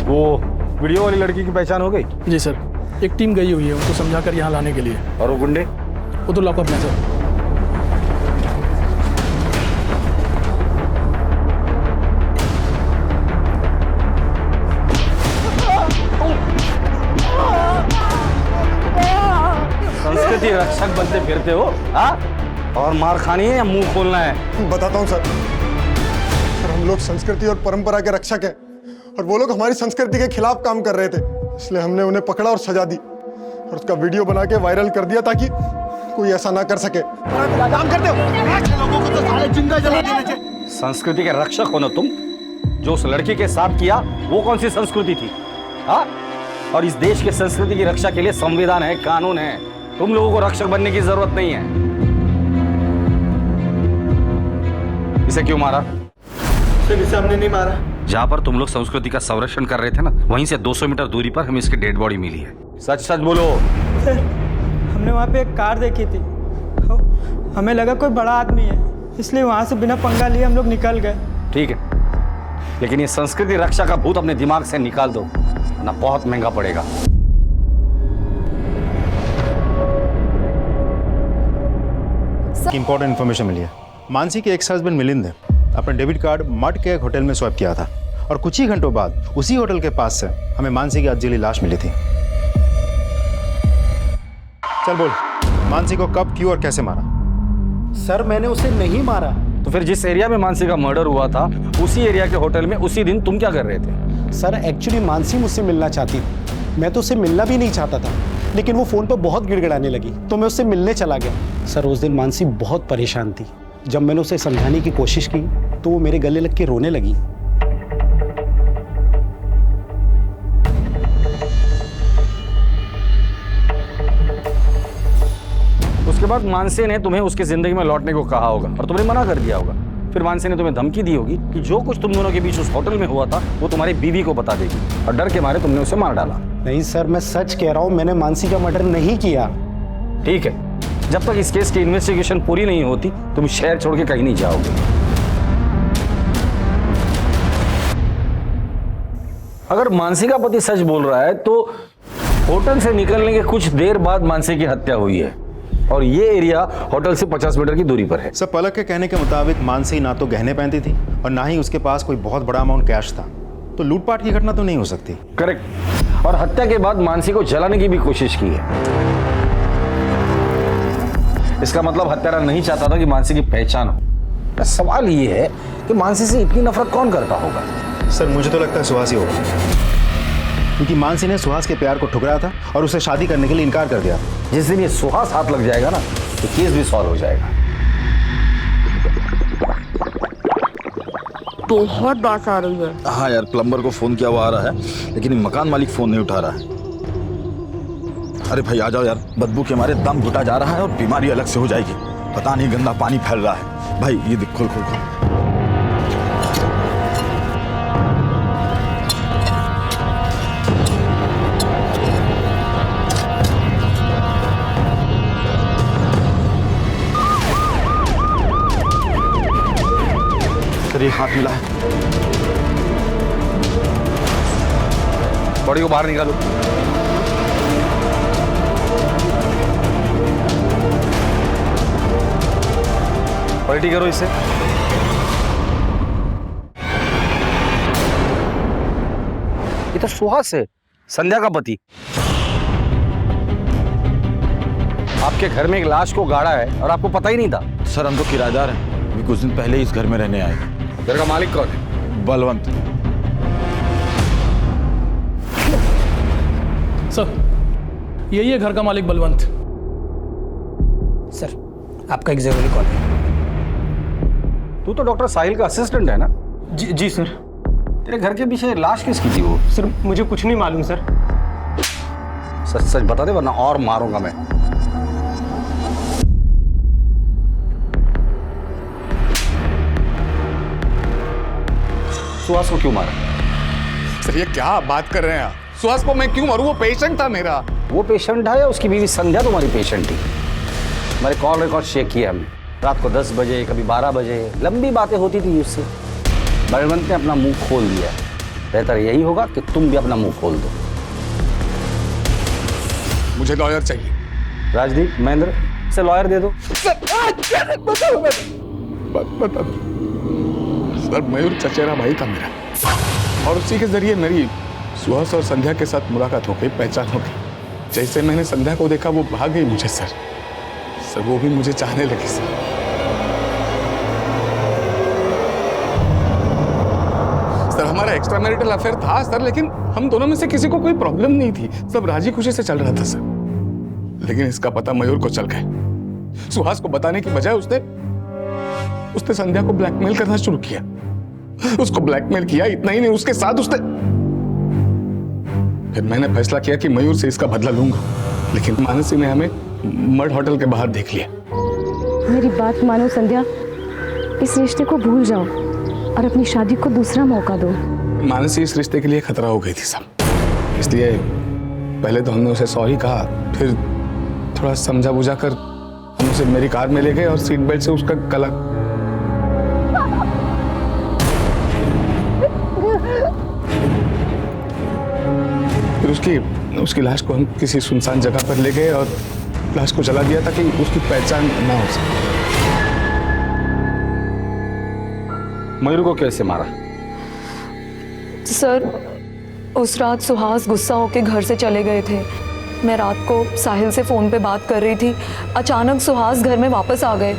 वो वीडियो वाली लड़की की पहचान हो गई? जी सर, एक टीम गई हुई है उनको समझाकर यहाँ लाने के लिए। और वो गुंडे? वो तो लॉकअप में सर। संस्कृति रक्षक बनते फिरते हो हाँ? और मार खानी है या मुंह खोलना है? बताता हूँ सर। हम लोग संस्कृति और परंपरा के रक्षक हैं और वो लोग हमारी संस्कृति के खिलाफ काम कर रहे थे, इसलिए हमने उन्हें पकड़ा और सजा दी। और उसका वीडियो बना के वायरल कर दिया ताकि कोई ऐसा ना कर सके। काम करते हो ऐसे लोगों को तो साले जिंदा जला देना चाहिए। संस्कृति के रक्षक हो ना तुम? जो उस लड़की के साथ किया वो कौन सी संस्कृति थी? हाँ? और इस देश के संस्कृति की रक्षा के लिए संविधान है, कानून है। तुम लोगों को रक्षक बनने की जरूरत नहीं है। इसे क्यों मारा? इसे हमने नहीं मारा। जहाँ पर तुम लोग संस्कृति का संरक्षण कर रहे थे ना, वहीं से 200 मीटर दूरी पर हमें इसकी डेड बॉडी मिली है। सच सच बोलो। सर, हमने वहाँ पे एक कार देखी थी, हमें लगा कोई बड़ा आदमी है, इसलिए वहाँ से बिना पंगा लिए हम लोग निकल गए। ठीक है, लेकिन ये संस्कृति रक्षा का भूत अपने दिमाग से निकाल दो, ना बहुत महंगा पड़ेगा। इंपॉर्टेंट इन्फॉर्मेशन मिली है। मानसी के एक्स हस्बैंड मिलिंद ने अपना डेबिट कार्ड मड के एक होटल में स्वैप किया था और कुछ ही घंटों बाद उसी होटल के पास से हमें मानसी की अधजली लाश मिली थी। चल बोल, मानसी को कब, क्यों और कैसे मारा? सर मैंने उसे नहीं मारा। तो फिर जिस एरिया में मानसी का मर्डर हुआ था उसी एरिया के होटल में उसी दिन तुम क्या कर रहे थे? सर एक्चुअली मानसी मुझसे मिलना चाहती थी, मैं तो उससे मिलना भी नहीं चाहता था, लेकिन वो फ़ोन पर बहुत गिड़गिड़ाने लगी तो मैं उससे मिलने चला गया। सर उस दिन मानसी बहुत परेशान थी। जब मैंने उसे समझाने की कोशिश की तो वो मेरे गले लग के रोने लगी। उसके बाद मानसी ने तुम्हें उसकी जिंदगी में लौटने को कहा होगा और तुमने मना कर दिया होगा। फिर मानसी ने तुम्हें धमकी दी होगी कि जो कुछ तुम दोनों के बीच उस होटल में हुआ था वो तुम्हारी बीवी को बता देगी और डर के मारे तुमने उसे मार डाला। नहीं सर, मैं सच कह रहा हूँ, मैंने मानसी का मर्डर नहीं किया। ठीक है, जब तक इस केस की इन्वेस्टिगेशन पूरी नहीं होती तुम शहर छोड़ के कहीं नहीं जाओगे। अगर मानसी का पति सच बोल रहा है तो होटल से निकलने के कुछ देर बाद मानसी की हत्या हुई है और ये एरिया होटल से 50 मीटर की दूरी पर है। सर पलक के कहने के मुताबिक मानसी ना तो गहने पहनती थी और ना ही उसके पास कोई बहुत बड़ा अमाउंट कैश था, तो लूटपाट की घटना तो नहीं हो सकती। करेक्ट। और हत्या के बाद मानसी को जलाने की भी कोशिश की है। इसका मतलब हत्यारा नहीं चाहता था कि मानसी की पहचान हो। सवाल ये है कि मानसी से इतनी नफरत कौन करता होगा? सर मुझे तो लगता है सुहास ही होगा, क्योंकि मानसी ने सुहास के प्यार को ठुकराया था और उसे शादी करने के लिए इनकार कर दिया। जिस दिन ये सुहास हाथ लग जाएगा ना तो केस भी सॉल्व हो जाएगा। बहुत बात आ रही है। हाँ यार, प्लम्बर को फोन किया हुआ आ रहा है, लेकिन मकान मालिक फोन नहीं उठा रहा है। अरे भाई आ जाओ यार, बदबू के हमारे दम घुटा जा रहा है और बीमारी अलग से हो जाएगी। पता नहीं गंदा पानी फैल रहा है। भाई ये देख, खोल खोल खोल। सर ये हाथ मिला है। बॉडी को बाहर निकालो। पलटी करो इसे। ये तो सुहास है, संध्या का पति। आपके घर में एक लाश को गाड़ा है और आपको पता ही नहीं था? सर हम तो किराएदार हैं, अभी कुछ दिन पहले ही इस घर में रहने आए। घर का मालिक कौन है? बलवंत। सर यही है घर का मालिक बलवंत। सर आपका एक जरूरी कॉल है। तू तो डॉक्टर साहिल का असिस्टेंट है ना? जी सर। तेरे घर के पीछे लाश किसकी थी वो? सर मुझे कुछ नहीं मालूम सर। सच सच बता दे वरना और मारूंगा मैं। सुहास को क्यों मारा? सर ये क्या बात कर रहे हैं आप? सुहास को मैं क्यों मारूं? वो पेशेंट था मेरा। वो पेशेंट था या उसकी बीवी संध्या तुम्हारी पेशेंट थी? हमारे कॉल रिकॉर्ड चेक किया हमने। रात को 10 बजे, कभी 12 बजे लंबी बातें होती थी उससे। बलवंत ने अपना मुंह खोल दिया। बेहतर यही होगा कि तुम भी अपना मुंह खोल दो। मुझे लॉयर चाहिए। राजदीप, महेंद्र से लॉयर दे दो। बता दो सर, मयूर चचेरा भाई था मेरा और उसी के जरिए मेरी सुहास और संध्या के साथ मुलाकात हो गई, पहचान हो गई। जैसे मैंने संध्या को देखा वो भाग गई मुझे सर वो भी मुझे चाहने लगी सर। हमारा एक्स्ट्रा मैरिटल अफेयर था सर, लेकिन हम दोनों में से किसी को कोई प्रॉब्लम नहीं थी। सब राजी खुशी से चल रहा था सर। लेकिन इसका पता मयूर को चल गया। सुहास को बताने की बजाय उसने संध्या को ब्लैकमेल करना शुरू किया। उसको ब्लैकमेल किया, इतना ही नहीं, उसके साथ उसने। फिर मैंने फैसला किया कि मयूर से इसका बदला लूंगा, लेकिन मानसी ने हमें मड होटल के बाहर देख लिया। मेरी बात मानो संध्या, इस रिश्ते को भूल जाओ और अपनी शादी को दूसरा मौका दो। मानसी इस रिश्ते के लिए खतरा हो गई थी साहब, इसलिए पहले तो हमने उसे सॉरी कहा, फिर थोड़ा समझा बुझा कर हम उसे मेरी कार में ले गए और सीट बेल्ट से उसका गला। फिर उसकी लाश को हम किसी सुनसान जगह पर ले गए और लाश को जला दिया ताकि उसकी पहचान ना हो सके। मयूर को कैसे मारा? सर, उस रात सुहास गुस्सा होकर घर से चले गए थे। मैं रात को साहिल से फ़ोन पे बात कर रही थी। अचानक सुहास घर में वापस आ गए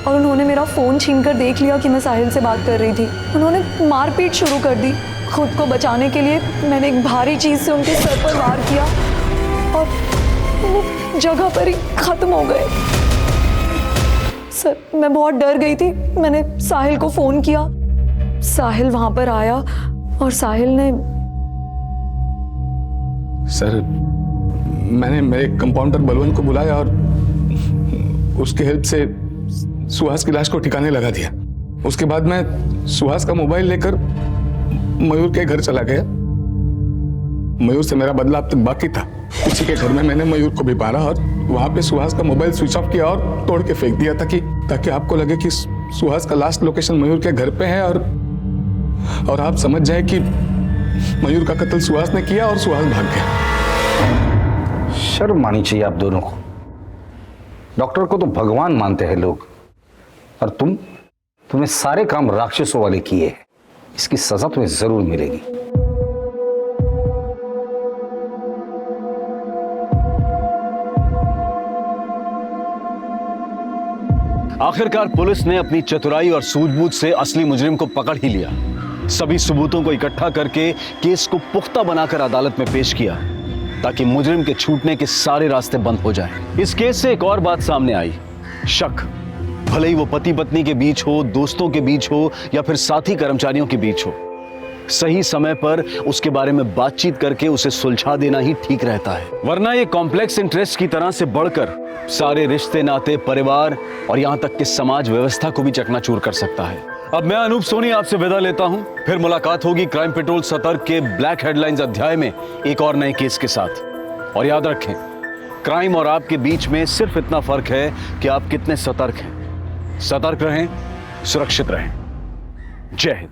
और उन्होंने मेरा फ़ोन छीनकर देख लिया कि मैं साहिल से बात कर रही थी। उन्होंने मारपीट शुरू कर दी। खुद को बचाने के लिए मैंने एक भारी चीज़ से उनके सर पर वार किया और वो जगह पर ही ख़त्म हो गए। सर, मैं बहुत डर गई थी। मैंने साहिल को फ़ोन किया, साहिल वहाँ पर आया और साहिल ने। सर, मैंने मेरे कंपाउंडर बलवंत को बुलाया और उसके हेल्प से सुहास की लाश को ठिकाने लगा दिया। उसके बाद मैं सुहास का मोबाइल लेकर मयूर के घर चला गया। मयूर से मेरा बदला अब तक बाकी था। उसी के घर में मैंने मयूर को भी मारा और वहां पे सुहास का मोबाइल स्विच ऑफ किया और तोड़ के फेंक दिया ताकि आपको लगे कि सुहास का लास्ट लोकेशन मयूर के घर पे है और आप समझ जाए कि मयूर का कत्ल सुहास ने किया और सुहास भाग गया। शर्म आनी चाहिए आप दोनों को। डॉक्टर को तो भगवान मानते हैं लोग, और तुमने सारे काम राक्षसों वाले किए हैं। इसकी सजा तुम्हें जरूर मिलेगी। आखिरकार पुलिस ने अपनी चतुराई और सूझबूझ से असली मुजरिम को पकड़ ही लिया। सभी सबूतों को इकट्ठा करके केस को पुख्ता बनाकर अदालत में पेश किया ताकि मुजरिम के छूटने के सारे रास्ते बंद हो जाएं। इस केस से एक और बात सामने आई, शक। भले ही वो पति पत्नी के बीच हो, दोस्तों के बीच हो या फिर साथी कर्मचारियों के बीच हो, सही समय पर उसके बारे में बातचीत करके उसे सुलझा देना ही ठीक रहता है। वरना ये कॉम्प्लेक्स इंटरेस्ट की तरह से बढ़कर सारे रिश्ते नाते, परिवार और यहां तक कि समाज व्यवस्था को भी चकनाचूर कर सकता है। अब मैं अनूप सोनी आपसे विदा लेता हूं। फिर मुलाकात होगी क्राइम पेट्रोल सतर्क के ब्लैक हेडलाइंस अध्याय में एक और नए केस के साथ। और याद रखें, क्राइम और आपके बीच में सिर्फ इतना फर्क है कि आप कितने सतर्क हैं। सतर्क रहें, सुरक्षित रहें। जय हिंद।